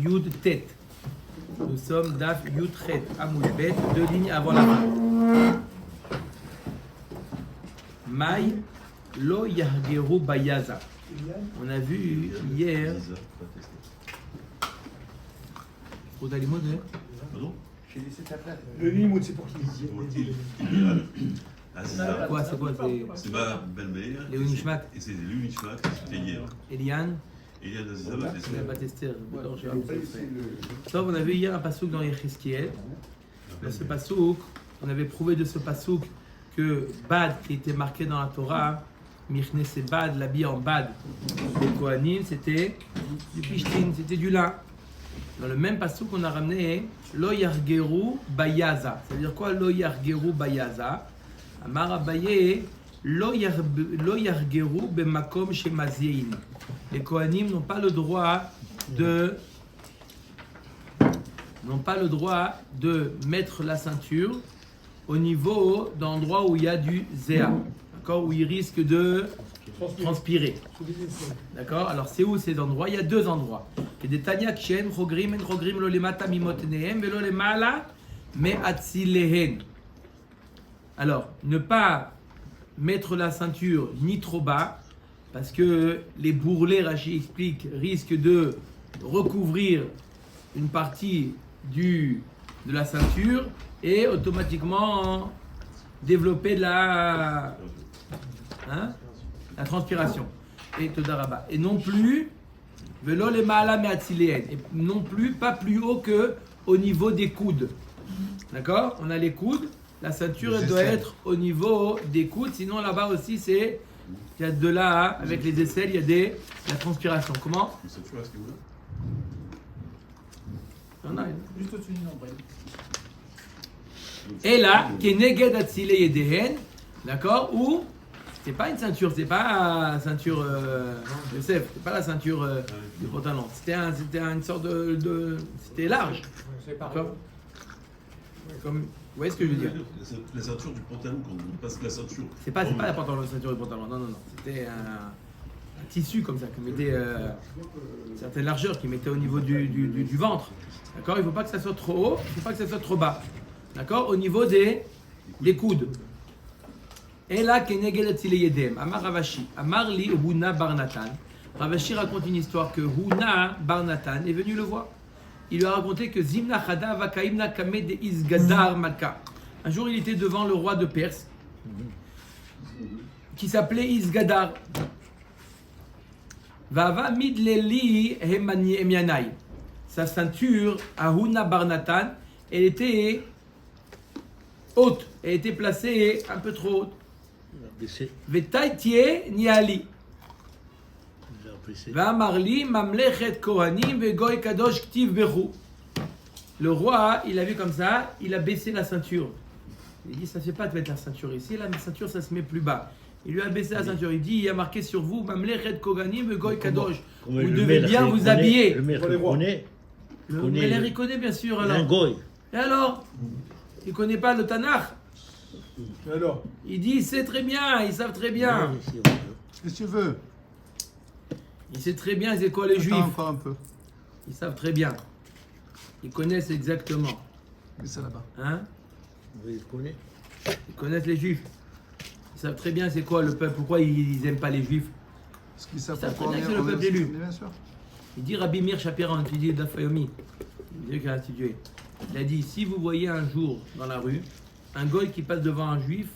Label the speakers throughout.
Speaker 1: Yud Tet. Nous sommes Daf Yud Chet Amoud Bet, 2 lignes avant la fin. Maï Lo Yargeru Bayaza. On a vu hier.
Speaker 2: Pardon?
Speaker 3: Le limoud, c'est pour qui?
Speaker 1: Quoi, c'est quoi?
Speaker 2: C'est ma belle-mère.
Speaker 1: Léo Nishmat.
Speaker 2: Et c'est Léo Nishmat, c'était hier.
Speaker 1: Eliane.
Speaker 2: Eliane Aziza Batester.
Speaker 1: Batester. Donc, on a vu hier un pasouk dans Yechezkiel. Dans ce pasouk, on avait prouvé de ce pasouk que Bad, qui était marqué dans la Torah, Michne c'est Bad, l'habit en Bad, des Kohanim, c'était du Pishtin, c'était du lin. Dans le même pasouk, on a ramené Lo Yargeru Bayaza. Ça veut dire quoi Lo Yargeru Bayaza? Amar Abaye Lo Yargeru Bemakom Shemaziein. Les Kohanim n'ont pas le droit de mettre la ceinture au niveau d'endroits où il y a du zéa, d'accord, où ils risquent de transpirer. D'accord. Alors c'est où ces endroits? Il y a 2 endroits. Il y a des Tanya Kshen, Chogrim, en Chogrim lo lemata mimotnehem, velo lemala me'atzilehen. Alors, ne pas mettre la ceinture ni trop bas, parce que les bourrelets, Rashi explique, risquent de recouvrir une partie de la ceinture et automatiquement développer la transpiration. Et Todaraba. Et non plus, velo le maala me'atzileen. Et non plus, pas plus haut que au niveau des coudes. D'accord? On a les coudes. La ceinture elle doit être au niveau des coudes. Sinon, là-bas aussi, il y a de là, avec les aisselles, il y a la transpiration. Comment?
Speaker 2: La ceinture, est-ce que vous
Speaker 1: Non,
Speaker 3: Juste au-dessus du nombril.
Speaker 1: et là, Keneged Atzile Yedehen, d'accord, ou c'est pas une ceinture, c'est pas la ceinture Yosef, c'est pas la ceinture du pantalon, c'était une sorte c'était large, d'accord. Comme, vous voyez ce que je veux dire?
Speaker 2: La ceinture du pantalon, quand on passe la ceinture.
Speaker 1: C'est pas la pantalon, la ceinture du pantalon, non, c'était un tissu comme ça, qui mettait une certaine largeur, qui mettait au niveau du ventre, d'accord. Il ne faut pas que ça soit trop haut, il ne faut pas que ça soit trop bas, d'accord, au niveau des coudes. Et là, Keneged Atzile Yedem, Amar Ravashi, Amar li Huna bar Natan. Ravashi raconte une histoire que Huna bar Natan est venu le voir. Il lui a raconté que Zimna Chada Vakaimna Kame de Isgadar Malka. Un jour, il était devant le roi de Perse, qui s'appelait Isgadar. Vava midleli hemani emianai. Sa ceinture, à Huna bar Natan, elle était haute. Elle était placée un peu trop haute. Vetaitie niali. Vamarli mamlechet kohanim vegoy kadosh ktiv bechu. Le roi, il a vu comme ça, il a baissé la ceinture. Il dit, ça ne fait pas de mettre la ceinture ici, la ceinture ça se met plus bas. Il lui a baissé la ceinture, il dit, il y a marqué sur vous, mamlechet kohanim vegoy kadosh. Vous devez bien vous habiller.
Speaker 4: Le maire connaît.
Speaker 1: Le maire il connaît bien sûr alors.
Speaker 4: Un goy.
Speaker 1: Et alors? Il ne connaît pas le Tanakh?
Speaker 3: Et alors?
Speaker 1: Il dit, c'est très bien, ils savent très bien.
Speaker 3: Qu'est-ce que tu veux?
Speaker 1: Il sait très bien c'est quoi les juifs.
Speaker 3: Encore un peu.
Speaker 1: Ils savent très bien. Ils connaissent exactement.
Speaker 3: Mets ça là-bas.
Speaker 1: Hein?
Speaker 4: Oui, il connaît.
Speaker 1: Ils connaissent les juifs. Ils savent très bien c'est quoi le peuple. Pourquoi ils n'aiment pas les juifs?
Speaker 3: Parce qu'ils savent
Speaker 1: Ils savent
Speaker 3: pourquoi
Speaker 1: très bien que
Speaker 3: on
Speaker 1: c'est le
Speaker 3: est-
Speaker 1: peuple élu.
Speaker 3: Bien sûr.
Speaker 1: Il dit Rabbi Meir Shapira, un étudiant d'Afayomi, il a institué. Il a dit, si vous voyez un jour dans la rue, un goy qui passe devant un juif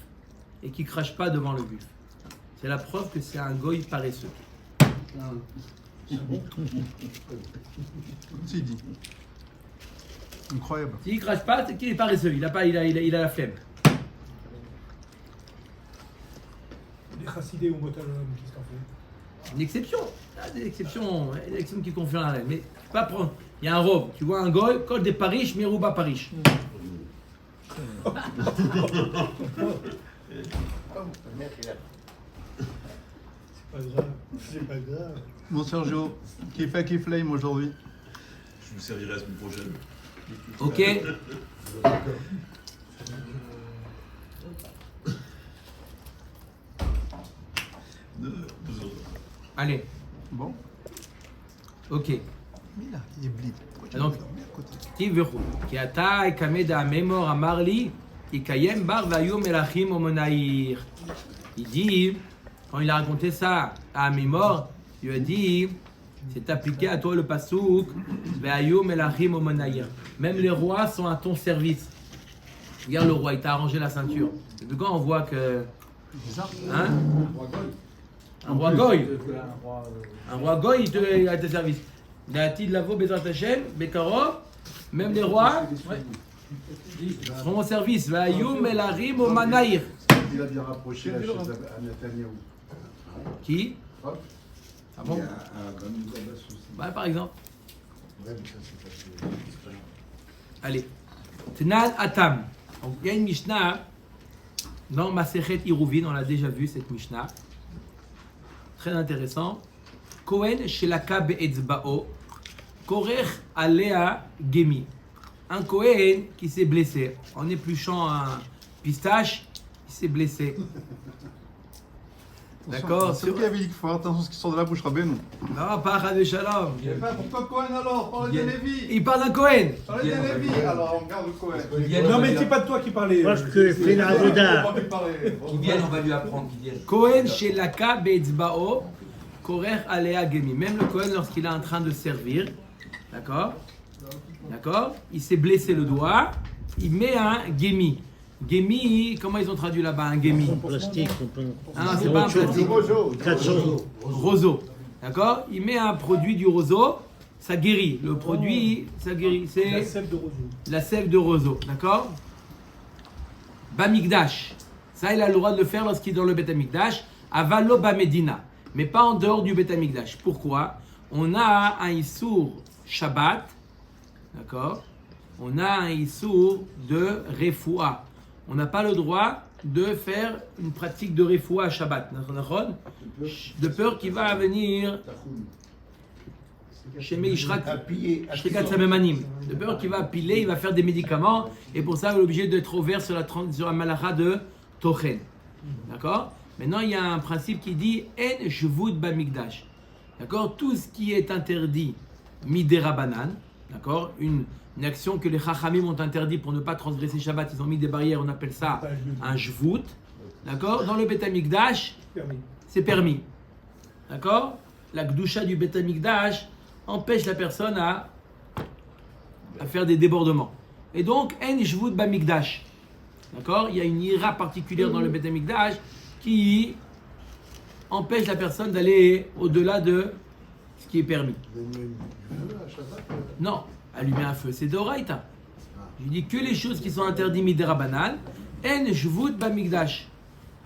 Speaker 1: et qui crache pas devant le juif, c'est la preuve que c'est un goy paresseux.
Speaker 3: C'est dit. Incroyable.
Speaker 1: S'il crache pas, c'est qu'il est paresseux. Il a la flemme.
Speaker 3: Les chassidés ou motalom, qu'est-ce que t'en fais?
Speaker 1: Une exception. Il y a des exceptions qui confient la règle. Mais pas prendre. Il y a un robe. Tu vois un goy, col des Parish, Merouba Parish.
Speaker 3: C'est pas grave. Bon Sergio, qui fait qui flame aujourd'hui?
Speaker 2: Je vous servirai la semaine prochaine.
Speaker 1: Ok.
Speaker 2: Deux autres.
Speaker 1: Allez.
Speaker 3: Bon.
Speaker 1: Ok.
Speaker 5: Mais là, il est blip. Pourquoi tu
Speaker 1: Donc,
Speaker 5: l'as mis à côté?
Speaker 1: Tiveru. Qui ata et kameda memor amarli, ikayem bar vayom elachim omonaïr. Il dit, quand il a raconté ça à Mémor, il lui a dit, c'est appliqué à toi le pasouk, vayom elachim omonaïr. Même les rois sont à ton service. Regarde le roi, il t'a arrangé la ceinture. Depuis quand on voit que. Hein? Un roi goy. Un roi goy, il est à tes services. Dati de lavo Bezrat Hashem, Bekaro, même les rois seront au service. Vayum elarim o manaïr.
Speaker 6: Il a bien rapproché la chaise à Netanyahou.
Speaker 1: Qui?
Speaker 6: Hop.
Speaker 1: Ah bon?
Speaker 6: Il y a un Bamid Abbas aussi.
Speaker 1: Bah, par exemple.
Speaker 6: Ouais, mais ça c'est pas.
Speaker 1: Allez. Tnan Atam. Donc, il y a une Mishnah dans Masechet Iruvin, on l'a déjà vu cette Mishnah. Très intéressant. Kohen Shelaka Be'etzba'o, Korech Alea Gemi. Un Kohen qui s'est blessé. En épluchant un pistache, il s'est blessé. D'accord?
Speaker 5: C'est qui avait dit qu'il faut faire attention à ce qui sort de la bouche, Rabbeinu.
Speaker 1: Non, pas Chad Shalom.
Speaker 5: Pourquoi Cohen alors? Parle de Lévi.
Speaker 1: Il parle d'un Kohen.
Speaker 5: Parle de Lévi. Alors on regarde Cohen.
Speaker 3: Non, mais c'est pas de toi qui parlais.
Speaker 4: Parce que fait la Avoda.
Speaker 7: Qui viennent, on va lui apprendre, qui viennent.
Speaker 1: Kohen Shelaka Be'etzba'o, Korech Alea Gemi. Même le Kohen, lorsqu'il est en train de servir, d'accord? D'accord? Il s'est blessé le doigt, il met un Gemi. Gemi, comment ils ont traduit là-bas un Gemi?
Speaker 4: En plastique, on peut.
Speaker 1: Ah non, c'est pas un plastique. Roseau. D'accord? Il met un produit du roseau, ça guérit. Le produit, ça guérit. C'est
Speaker 3: La sève de roseau.
Speaker 1: la sève de roseau. D'accord? Bamikdash. Ça, il a le droit de le faire lorsqu'il est dans le Beth Amikdash. Avalo Bamedina. Mais pas en dehors du Beth Amikdash. Pourquoi? On a un Issour Shabbat. D'accord? On a un Issour de Refoua. On n'a pas le droit de faire une pratique de Refoua à Shabbat. De peur qu'il va venir chez Meishrak Shrikat Samemanim. De peur qu'il va piler, il va faire des médicaments. Et pour ça, il est obligé d'être ouvert sur la malacha de Tochen. D'accord? Maintenant, il y a un principe qui dit En Shvut Bamikdash. D'accord? Tout ce qui est interdit, Midera Banan. D'accord? Une action que les Chachamim ont interdit pour ne pas transgresser Shabbat, ils ont mis des barrières, on appelle ça un Shvut. D'accord? Dans le Beth Amikdash, c'est permis. D'accord? La Gdusha du Beth Amikdash empêche la personne à faire des débordements. Et donc, En Shvut Bamikdash. D'accord? Il y a une ira particulière dans le Beth Amikdash qui empêche la personne d'aller au-delà de ce qui est permis. Non, allumer un feu, c'est d'oraïta. Je dis que les choses qui sont interdites midera banal. En jvut bamikdash.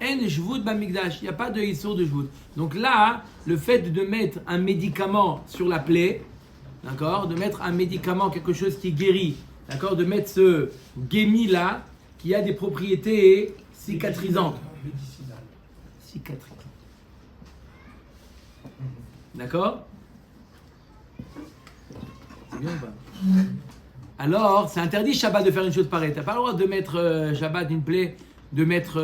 Speaker 1: En jvut bamikdash. Il n'y a pas de issour de jvut. Donc là, le fait de mettre un médicament sur la plaie, d'accord, de mettre un médicament, quelque chose qui guérit, d'accord, de mettre ce gémi là, qui a des propriétés cicatrisantes. Cicatrisantes. D'accord? C'est bien ou pas? Alors, c'est interdit Shabbat de faire une chose pareille. Tu n'as pas le droit de mettre Shabbat une plaie, de mettre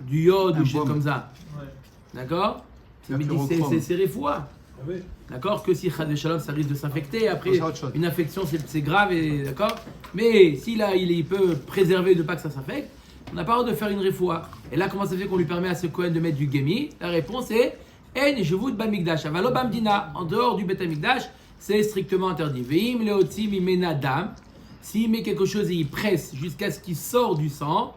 Speaker 1: du iode ou des choses comme ça.
Speaker 3: Ouais.
Speaker 1: D'accord? C'est réfoua.
Speaker 3: Ah oui.
Speaker 1: D'accord? Que si Chad Shalom, ça risque de s'infecter. Après,
Speaker 5: Ça, autre chose.
Speaker 1: une infection, c'est grave. D'accord? Mais s'il il peut préserver de pas que ça s'infecte, on n'a pas le droit de faire une réfoua. Et là, comment ça fait qu'on lui permet à ce Kohen de mettre du Gémi? La réponse est En Jevut Bamikdash. Avalo Bamdina. En dehors du Beth Amikdash, c'est strictement interdit. Veim leotim imena dam. S'il met quelque chose et il presse jusqu'à ce qu'il sort du sang,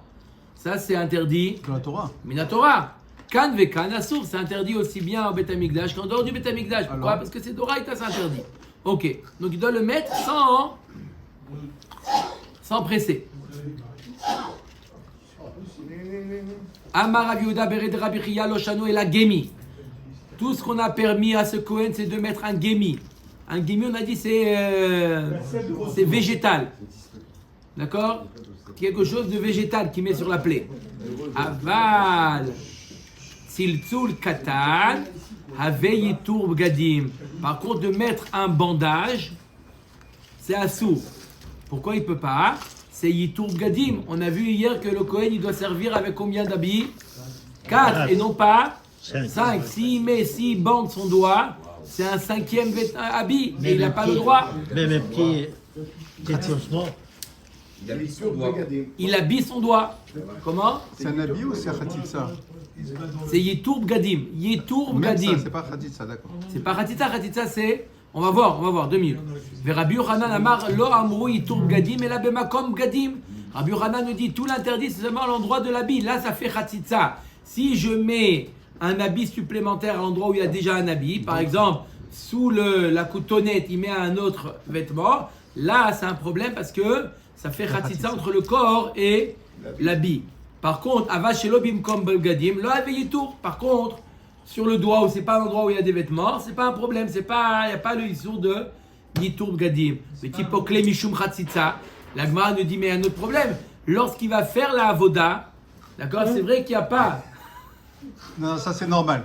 Speaker 1: ça c'est interdit.
Speaker 5: Dans la Torah.
Speaker 1: Minatora. Kan ve kan asur, c'est interdit aussi bien au Beth Amikdash qu'en dehors du Beth Amikdash. Pourquoi?
Speaker 5: Alors?
Speaker 1: Parce que c'est d'oraïta, c'est interdit. Ok. Donc il doit le mettre sans presser. Amar Rav Yehuda bered Rabbi Chia lo shanu el hagemi. Tout ce qu'on a permis à ce Kohen, c'est de mettre un gémi. Un gémi, on a dit, c'est végétal. D'accord? Quelque chose de végétal qui met sur la plaie. Aval, tziltzul katan, have yitur bgadim. Par contre, de mettre un bandage, c'est assourd. Pourquoi il ne peut pas? C'est yitur bgadim. On a vu hier que le Kohen, il doit servir avec combien d'habits? 4 et non pas 5. S'il bande son doigt, c'est un 5e habit, mais il n'a pas le droit.
Speaker 4: Même un petit déclenchement.
Speaker 7: Il a mis son doigt.
Speaker 1: Il habille son doigt. Comment?
Speaker 5: C'est un habit ou c'est Khatitsa?
Speaker 1: C'est Yitour Bgadim. Yitour
Speaker 5: Même ça,
Speaker 1: Bgadim.
Speaker 5: c'est pas Khatitsa, d'accord.
Speaker 1: C'est pas Khatitsa. Khatitsa, c'est. On va voir, 2 minutes. Rabbi Yochanan Amar Lo Amrou Yitour Bgadim et la Bemakom Bgadim. Rabbi Yochanan nous dit tout l'interdit, c'est seulement à l'endroit de l'habit. Là, ça fait Khatitsa. Si je mets un habit supplémentaire à l'endroit où il y a déjà un habit, par exemple, sous la coutonnette, il met un autre vêtement, là, c'est un problème parce que ça fait Khatitsa entre le corps et l'habit. Par contre, Avashelo Bimkom Belgadim, lo Yitour. Par contre, sur le doigt où c'est pas un endroit où il y a des vêtements, c'est pas un problème, il n'y a pas le issour de Yitour Bgadim. Mais tipo Kle Mishum Khatitsa, la Gemara nous dit mais il y a un autre problème. Lorsqu'il va faire la avoda, d'accord, c'est vrai qu'il n'y a pas.
Speaker 5: Non, ça c'est normal.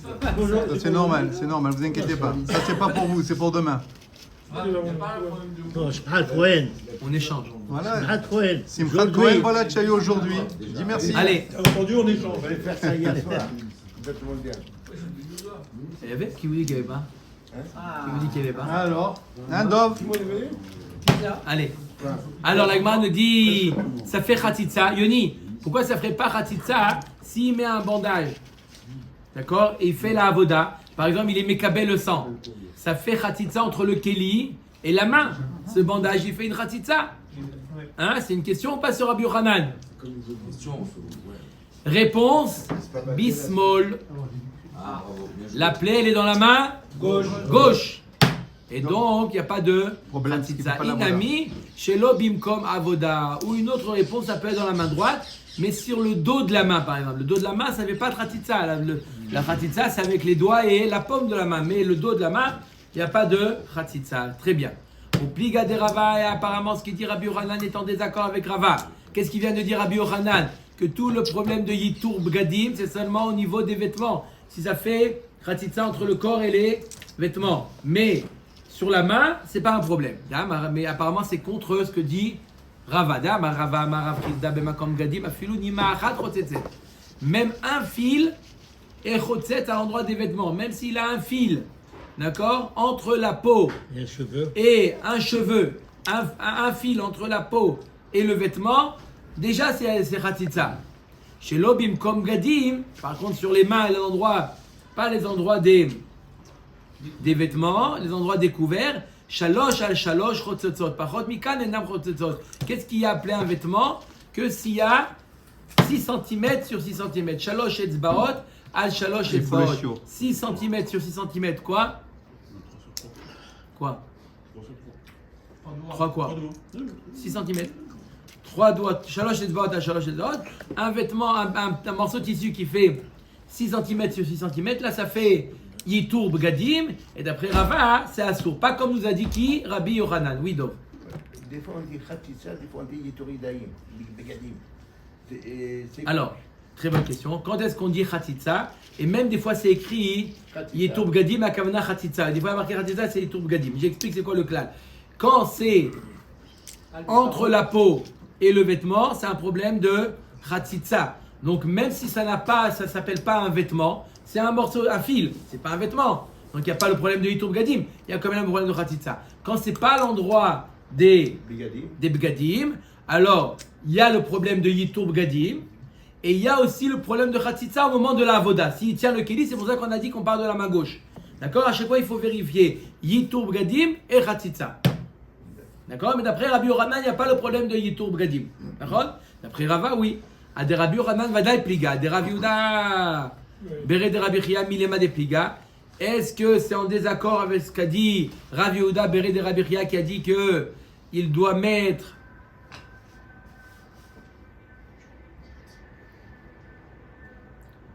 Speaker 5: Ça, c'est normal, vous inquiétez pas. Ça c'est pas pour vous, c'est pour demain.
Speaker 4: Non, Shemhat Cohen.
Speaker 1: On échange.
Speaker 5: Voilà.
Speaker 4: Shemhat Cohen.
Speaker 5: Simchat Cohen, voilà, tu as eu aujourd'hui. Dis merci.
Speaker 1: Allez,
Speaker 3: T'as entendu, on échange.
Speaker 6: On va faire ça hier soir. Complètement bien.
Speaker 1: il y avait qui vous dit qu'il n'y avait pas? Qui vous dit qu'il n'y avait pas?
Speaker 5: Alors, un Dov.
Speaker 1: Allez. Alors la Gemara nous dit, ça fait Khatitsa. Yoni, pourquoi ça ne ferait pas Khatitsa s'il met un bandage? D'accord? Et il fait la avoda. Par exemple, il est Mekabel le sang. Ça fait Khatitsa entre le Keli et la main. Ce bandage, il fait une Khatitsa. Hein? C'est une question ou pas sur Rabbi Yochanan? Réponse, Bismol.
Speaker 7: Ah, bravo, bien joué.
Speaker 1: La plaie, elle est dans la main gauche. Et donc, il n'y a pas de
Speaker 5: Problème, c'est qu'il
Speaker 1: Khatitsa.
Speaker 5: fait pas l'avoda.
Speaker 1: Inami, Shelo Bimkom Avoda. Ou une autre réponse, ça peut être dans la main droite, mais sur le dos de la main, par exemple. Le dos de la main, ça ne fait pas de Khatitsa. La Khatitsa, c'est avec les doigts et la paume de la main. Mais le dos de la main, il n'y a pas de Khatitsa. Très bien. Au pliga de Rava, et apparemment, ce qu'il dit Rabbi Yochanan est en désaccord avec Rava. Qu'est-ce qu'il vient de dire Rabbi Yochanan? Que tout le problème de Yitour Bgadim, c'est seulement au niveau des vêtements. Si ça fait Khatitsa entre le corps et les vêtements. Mais sur la main, c'est pas un problème. Mais apparemment, c'est contre ce que dit Rava. Même un fil est chotzet à l'endroit des vêtements. Même s'il a un fil, d'accord, entre la peau
Speaker 4: Et un cheveu.
Speaker 1: et un cheveu, un fil entre la peau et le vêtement, déjà c'est Khatitsa. Chez l'obim comme gadim, par contre sur les mains et les endroits, pas les endroits des vêtements, les endroits découverts, shalosh al shalosh chotzotzot, pachot mikan enam chotzotzot. Qu'est-ce qu'il y a appelé un vêtement? Que s'il y a 6 cm sur 6 cm, shalosh etzbaot al shalosh
Speaker 5: Il faut le
Speaker 1: etzbaot.
Speaker 5: chiot.
Speaker 1: 6 cm sur 6 cm, quoi? Quoi? 3 quoi? 6 cm. 3 doigts, shalosh etzbaot al shalosh etzbaot. Un vêtement, un morceau de tissu qui fait 6 cm sur 6 cm, là ça fait Yitour Bgadim, et d'après Rava, c'est Assour. Pas comme nous a dit qui? Rabbi Yochanan. Oui, donc.
Speaker 6: Des fois on dit Khatitsa, des fois on dit Yitouridaïm, Begadim.
Speaker 1: Alors, très bonne question. Quand est-ce qu'on dit Khatitsa? Et même des fois c'est écrit Yitour Bgadim à Kavana Khatitsa. Des fois marqué Khatitsa, c'est Yitour Bgadim. J'explique c'est quoi le clan. Quand c'est entre la peau et le vêtement, c'est un problème de Khatitsa. Donc même si ça s'appelle pas un vêtement, c'est un morceau, un fil, c'est pas un vêtement. Donc il n'y a pas le problème de Yitour Bgadim, il y a quand même un problème de Khatitsa. Quand c'est pas l'endroit des Bgadim, alors il y a le problème de Yitour Bgadim, et il y a aussi le problème de Khatitsa au moment de la avoda. S'il tient le keli, c'est pour ça qu'on a dit qu'on parle de la main gauche. D'accord? À chaque fois il faut vérifier Yitour Bgadim et Khatitsa. D'accord? Mais d'après Rabbi Yochanan, il n'y a pas le problème de Yitour Bgadim. D'accord? D'après Rava, oui. À des Rabbi Yochanan, Vadaï Pliga. Des Rabbi Yehuda, Beret de Rabbi Chia, Milema de Pliga. Est-ce que c'est en désaccord avec ce qu'a dit Rabbi Yehuda, Beret de Rabbi Chia, qui a dit que il doit mettre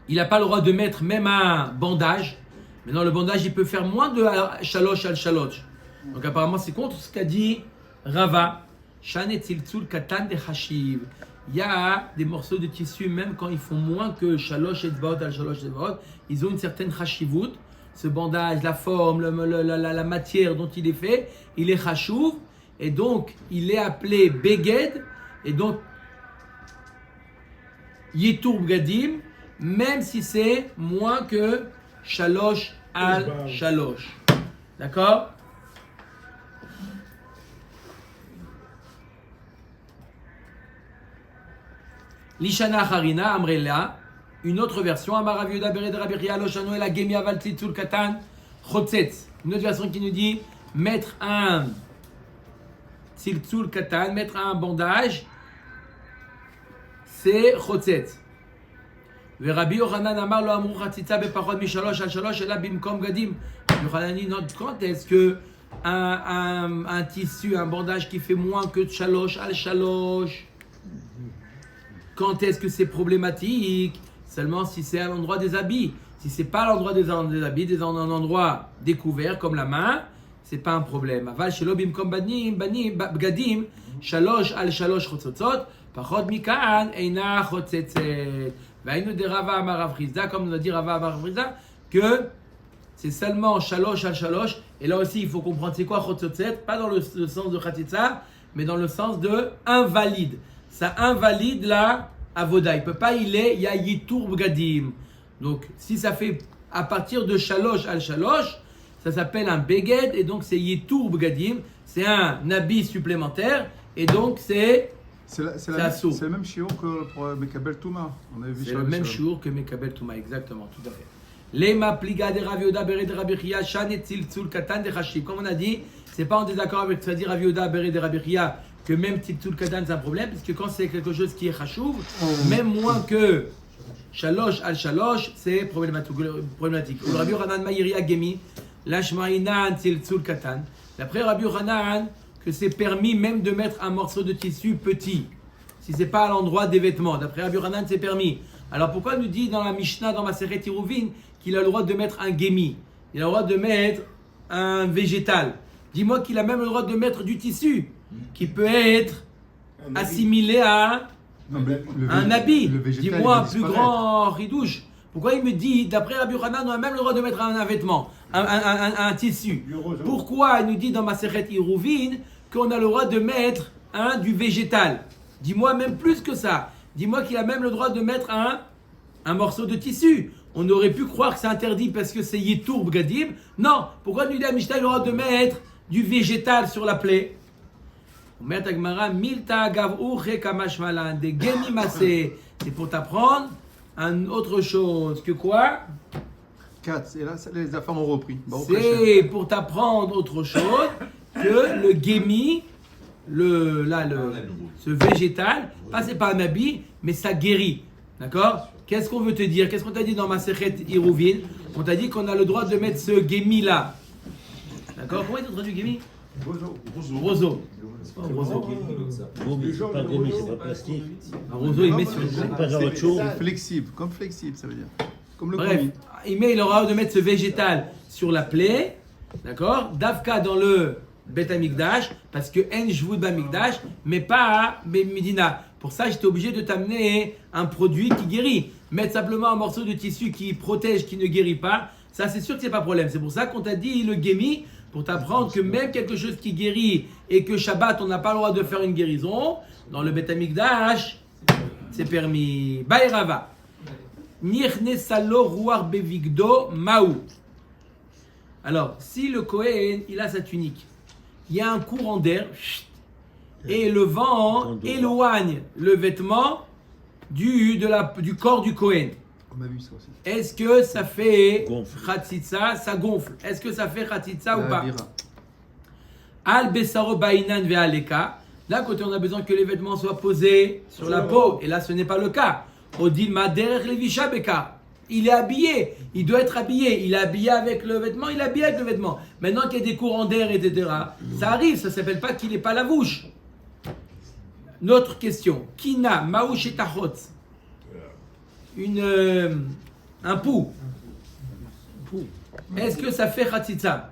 Speaker 1: il n'a pas le droit de mettre même un bandage. Maintenant, le bandage, il peut faire moins de shalosh al shalosh. Donc apparemment, c'est contre ce qu'a dit Rava. Shanet Tziltzul Katan de Hashiv. Il y a des morceaux de tissu, même quand ils font moins que shalosh etzbaot al shalosh etzbaot, ils ont une certaine chashivut. Ce bandage, la forme, la matière dont il est fait, il est chashuv, et donc il est appelé beged, et donc Yitour Bgadim, même si c'est moins que shalosh al shalosh. D'accord? Lishana Harina Amrela, une autre version, Amarav Yehuda Bered Rabbi Chia Loshano El Agemi Aval Tzitzul Katan Chotzetz. Une autre version qui nous dit mettre un Tziltzul Katan, mettre un bandage, c'est Chotzetz. Rabbi Yochanan Amar Lo Amru Chatzitza Bepachot Mishalosh Al Shalosh Ela Bimkom Gadim. Yochanan dit quand est-ce que un tissu, un bandage qui fait moins que Shalosh Al Shalosh, quand est-ce que c'est problématique? Seulement si c'est à l'endroit des habits. Si c'est pas à l'endroit des habits, un endroit découvert comme la main, c'est pas un problème. Aval shelo bimkom bgadim, shalosh al shalosh chotzotzot, pachot mikan eina chotzetzet. Vainu de Rava amar Rav Chizda, comme nous a dit Rava amar Rav Chizda, que c'est seulement shalosh al shalosh. Et là aussi, il faut comprendre c'est quoi chotzotzet, pas dans le sens de chatitza, mais dans le sens de invalide. Ça invalide la avoda. Il peut pas, il y a yitour bgadim. Donc, si ça fait à partir de shalosh al shalosh, ça s'appelle un beged, et donc c'est yitour bgadim, c'est un habit supplémentaire, et donc c'est assaut.
Speaker 5: C'est le même shiur que pour Mekabel Touma.
Speaker 1: C'est le même shiur que Mekabel Touma, exactement, tout à fait. Lema pliga de Rav Yehuda bered Rabbi Chia shan et tziltzul katan de chashib. Comme on a dit, c'est pas en désaccord avec ce qu'a dit Rav Yehuda bered Rabbi Chia que même tziltzul katan c'est un problème, parce que quand c'est quelque chose qui est chashuv, même moins que shalosh al shalosh, c'est problématique. Le Rabbi Yochanan Meiri Agemi, lashmainan tziltzul katan. D'après Rabbi Yochanan, que c'est permis même de mettre un morceau de tissu petit, si c'est pas à l'endroit des vêtements. D'après Rabbi Yochanan, c'est permis. Alors pourquoi nous dit dans la Mishnah, dans Maseret Iruvin, qu'il a le droit de mettre un gemi? Il a le droit de mettre un végétal. Dis-moi qu'il a même le droit de mettre du tissu, qui peut être assimilé à un habit. Dis-moi un plus grand ridouche. Pourquoi il me dit, d'après Rabbi Yochanan, on a même le droit de mettre un vêtement, un tissu. Pourquoi il nous dit dans Maseret Iruvin qu'on a le droit de mettre du végétal? Dis-moi même plus que ça. Dis-moi qu'il a même le droit de mettre un morceau de tissu. On aurait pu croire que c'est interdit parce que c'est Yitour Bgadim. Non. Pourquoi nous dit à Mishnah, il a le droit de mettre du végétal sur la plaie? C'est pour t'apprendre autre chose que quoi?
Speaker 5: 4. Et là, les affaires ont repris.
Speaker 1: C'est pour t'apprendre autre chose que le gemi, ce végétal, c'est pas un habit, mais ça guérit. D'accord? Qu'est-ce qu'on veut te dire? Qu'est-ce qu'on t'a dit dans Masechet Iruvin? On t'a dit qu'on a le droit de mettre ce gemi là. D'accord? Comment est traduit gemi? Roseau.
Speaker 4: Roseau, c'est pas gommi, c'est pas plastique.
Speaker 1: Un roseau, il met sur
Speaker 4: C'est pas genre autre chose.
Speaker 5: Flexible, comme flexible, ça veut dire. Comme le
Speaker 1: Bref,
Speaker 5: gommi.
Speaker 1: il aura le droit de mettre ce végétal sur la plaie. D'accord? Davka dans le Bet Amikdash, parce que En Jvoud Bamikdash, mais pas à Medina. Pour ça, j'étais obligé de t'amener un produit qui guérit. Mettre simplement un morceau de tissu qui protège, qui ne guérit pas, ça c'est sûr que c'est pas problème. C'est pour ça qu'on t'a dit le Gémi, pour t'apprendre que même quelque chose qui guérit et que Shabbat, on n'a pas le droit de faire une guérison, dans le Bet Amikdash, c'est permis. Bayrava. Nirne salo ruar bevigdo maou. Alors, si le Kohen, il a sa tunique, il y a un courant d'air, et le vent éloigne le vêtement du corps du Kohen.
Speaker 5: On a vu ça aussi.
Speaker 1: Est-ce que ça fait
Speaker 4: Gonfle.
Speaker 1: Khatsitsa? Ça gonfle. Est-ce que ça fait Khatsitsa ou
Speaker 5: La
Speaker 1: pas?
Speaker 5: bira.
Speaker 1: Al besaro bainan ve'aleka. D'un côté, on a besoin que les vêtements soient posés sur la peau, et là, ce n'est pas le cas. Odilma derech levisha beka. Il est habillé, il doit être habillé. Il est habillé avec le vêtement, il est habillé avec le vêtement. Maintenant qu'il y a des courants d'air, etc., ça arrive, ça ne s'appelle pas qu'il n'est pas lavouche. Notre question. Kina, maouch et tachot. Un pou. Est-ce que ça fait khatitsa?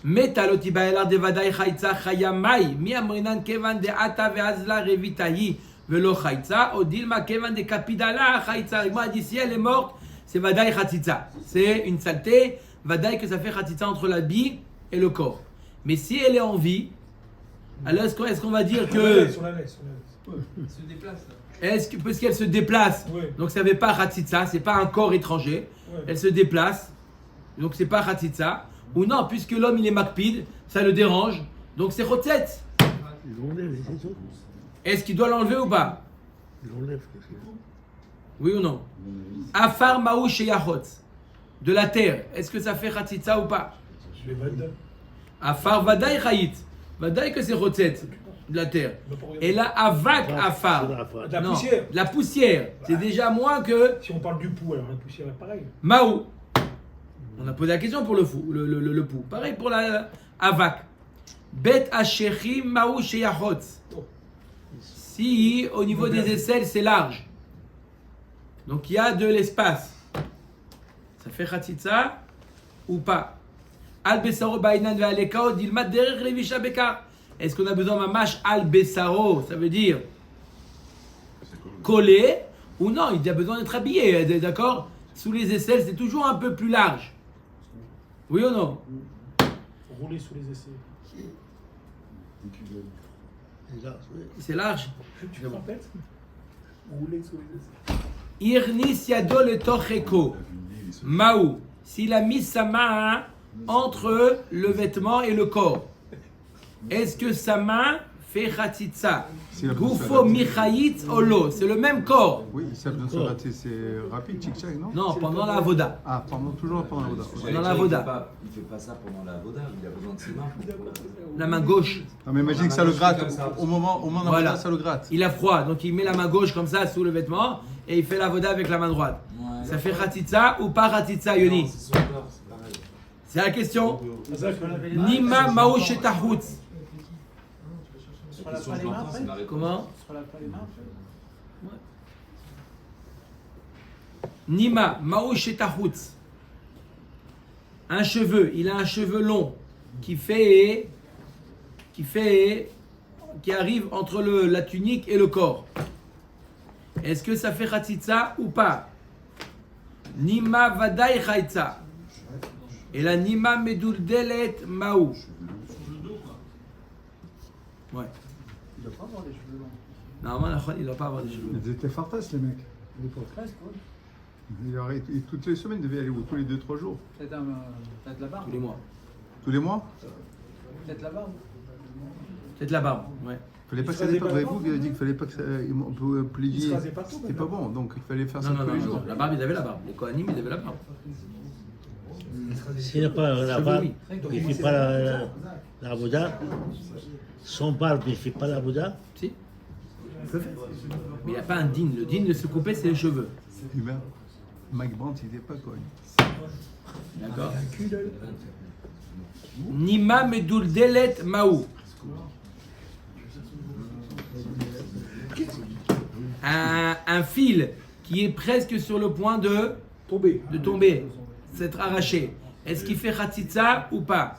Speaker 1: Metaloti baelar de vadai khaitsa khayamai. Mi amrinan kevan de ata veazla revitahi. Velo khaitsa. Odilma kevan de kapidala khaitsa. Moi, dit si elle est morte, c'est vadai khatitsa. C'est une saleté. Vadai que ça fait khatitsa entre l'habit et le corps. Mais si elle est en vie, alors est-ce qu'on va dire que.
Speaker 3: Sur la laisse.
Speaker 8: Se déplace là.
Speaker 1: Parce qu'elle se déplace,
Speaker 3: Ouais.
Speaker 1: donc ça ne fait pas Khatsitsa, c'est pas un corps étranger,
Speaker 3: Ouais.
Speaker 1: elle se déplace, donc c'est pas Khatitsa. Ou non, puisque l'homme il est makpid, ça le dérange, donc c'est Chotzet.
Speaker 4: Ils l'enlèvent, c'est tout.
Speaker 1: Est-ce qu'il doit l'enlever ou pas?
Speaker 4: Ils l'enlèvent.
Speaker 1: Oui ou non? Afar Maou Sheyachot, de la terre, est-ce que ça fait Khatitsa ou pas?
Speaker 3: Les Vades.
Speaker 1: Afar Vadaï Chayit, Vadaï que c'est Chotzet, de la terre. Et là, Avak Afar,
Speaker 3: De la
Speaker 1: non,
Speaker 3: poussière.
Speaker 1: la poussière, c'est déjà moins que
Speaker 3: Si on parle du pouls, alors la poussière est pareil.
Speaker 1: Maou. On a posé la question pour le pou. Pareil pour la Avak. Bet Ashechim Maou Sheyachot. Si au niveau des aisselles c'est large, donc il y a de l'espace, ça fait Khatitsa ou pas? Al Besaro Bainan Ve'alekao Dilmat Derech Levisha Bekar. Est-ce qu'on a besoin d'un mâche Al Besaro? Ça veut dire collé ou non? Il a besoin d'être habillé, d'accord? Sous les aisselles c'est toujours un peu plus large. Oui ou non?
Speaker 3: Rouler sous les essais.
Speaker 1: C'est large.
Speaker 3: Tu te rappelles? Rouler sous les essais.
Speaker 1: Irnis Yado le Tocheko. Maou. S'il a mis sa main entre le vêtement et le corps, est-ce que sa main fait Khatitsa?
Speaker 5: Si la
Speaker 1: Goufo
Speaker 5: poussière-
Speaker 1: Michayit Olo. C'est le même corps.
Speaker 5: Oui, ça peut se rater, c'est rapide, tchic-tchac, non?
Speaker 1: Non, pendant la Avoda.
Speaker 5: Ah, toujours pendant la Voda.
Speaker 1: Dans la Voda.
Speaker 7: Il fait pas ça pendant la Voda, il a besoin de ses mains.
Speaker 1: La main gauche.
Speaker 5: Non, mais imagine que ça le gratte. Au moment de la
Speaker 1: Voilà.
Speaker 5: Voda, ça le gratte.
Speaker 1: Il a froid, donc il met la main gauche comme ça sous le vêtement et il fait la Voda avec la main droite.
Speaker 7: Ouais.
Speaker 1: Ça fait Khatitsa ou pas Khatitsa, Yoni?
Speaker 7: C'est son corps, c'est pareil.
Speaker 1: C'est la question. Nima Maou Shetahut.
Speaker 7: La question, je l'entends, c'est la réponse.
Speaker 1: Comment? Nima, Maou Shetahut. Un cheveu, il a un cheveu long qui arrive entre la tunique et le corps. Est-ce que ça fait Khatitsa ou pas? Nima Vadaï Khaitsa. Et la Nima Meduldelet Maou. Ouais.
Speaker 6: Il doit pas avoir des cheveux longs.
Speaker 1: Normalement, il ne doit pas avoir des cheveux.
Speaker 5: Ils étaient fartasses, les mecs. Toutes les semaines, ils devaient aller où? Tous les 2-3 jours.
Speaker 8: Peut-être la barbe.
Speaker 1: Tous les mois.
Speaker 5: Tous les mois?
Speaker 8: Peut-être la barbe.
Speaker 1: Peut-être la barbe, ouais.
Speaker 5: Fallait pas
Speaker 3: Ils
Speaker 5: que ça
Speaker 3: se rasaient
Speaker 5: dépende.
Speaker 3: pas
Speaker 5: Vous avez dit qu'il fallait pas que ça. On peut
Speaker 3: Ils
Speaker 5: plier.
Speaker 3: se rasaient partout,
Speaker 5: C'était pas
Speaker 3: maintenant.
Speaker 5: bon, donc il fallait faire ça
Speaker 1: Non, non,
Speaker 5: tous
Speaker 1: non,
Speaker 5: les
Speaker 1: non,
Speaker 5: jours.
Speaker 1: non. La barbe, ils avaient la barbe. Les Kohanim, ils avaient la barbe.
Speaker 4: S'il n'a pas la
Speaker 1: Cheveux,
Speaker 4: barbe,
Speaker 1: oui.
Speaker 4: il ne fait pas la Bouddha. Son barbe, il ne fait pas la Bouddha.
Speaker 1: Si. Il peut faire. Mais il n'y a pas un din. Le din de se couper, c'est les cheveux.
Speaker 5: Hubert, Mike Brandt, il n'était pas connu.
Speaker 1: D'accord. Nima Meduldelet Maou. Un fil qui est presque sur le point de tomber, s'être arraché. Est-ce qu'il fait Khatitsa ou pas?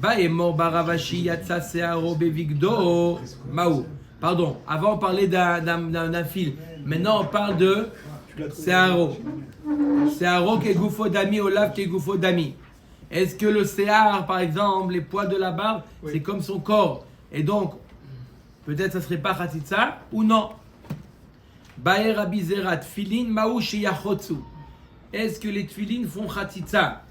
Speaker 1: Baemor Baravashi Yatsa Searo Bevigdo Maou. Pardon, avant on parlait d'un fil. Maintenant on parle de Searo. Searo qui est Goufo Dami, Olav qui est Goufo Dami. Est-ce que le Sear, par exemple, les poils de la barbe, c'est comme son corps? Et donc, peut-être ça serait pas Khatitsa ou non? Baer Abizerat, Filin Maou Sheyachotsu. Est-ce que les tfilines font Khatitsa?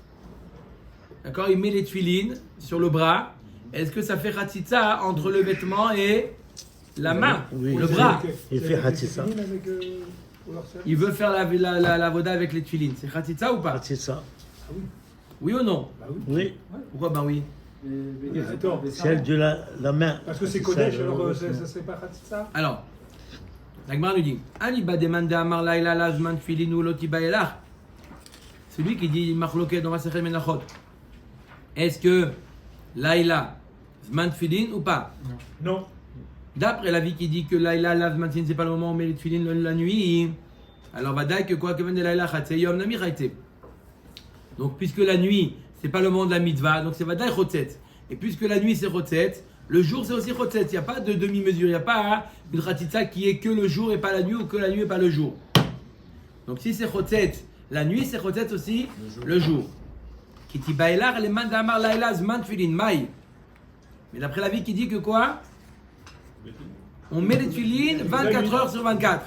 Speaker 1: D'accord, il met les tfilines sur le bras. Est-ce que ça fait Khatitsa entre le vêtement et la main,
Speaker 4: Oui.
Speaker 1: le bras?
Speaker 4: Il fait Khatitsa.
Speaker 1: Il veut faire la voda avec les tfilines. C'est Khatitsa ou pas?
Speaker 4: Khatitsa.
Speaker 1: Oui ou non?
Speaker 4: Oui.
Speaker 1: Pourquoi? Ben oui.
Speaker 3: Attends,
Speaker 4: Celle de la main.
Speaker 3: parce que c'est
Speaker 4: ça,
Speaker 3: Kodesh, alors ça serait pas ça?
Speaker 1: Alors, la Gemara nous dit Aniba demande Amar Laila Lazman Tfilin ou Lotiba Elach. Celui qui dit Machloket dans Masechet Menachot. Est-ce que Laila, Zman Tfilin ou pas?
Speaker 3: Non.
Speaker 1: D'après l'avis qui dit que Laila, Lazman Tfilin, c'est pas le moment où on met les Tfilin la nuit. Alors, va dire que quoi que de Laila Chatse Yom Nami Chaitse. Donc, puisque la nuit, c'est pas le moment de la mitzvah, donc c'est Vadaï Chotzet. Et puisque la nuit c'est Chotzet, le jour c'est aussi Chotzet. Il n'y a pas de demi-mesure, il n'y a pas une Khatitsa qui est que le jour et pas la nuit ou que la nuit et pas le jour. Donc, si c'est Chotzet, la nuit c'est Chotzet aussi le jour. Kiti Baïlar, les man d'Amar Laila, Zman Tfilin, Maï. Mais d'après l'avis qui dit que quoi? On met les Tfilin 24 heures sur 24.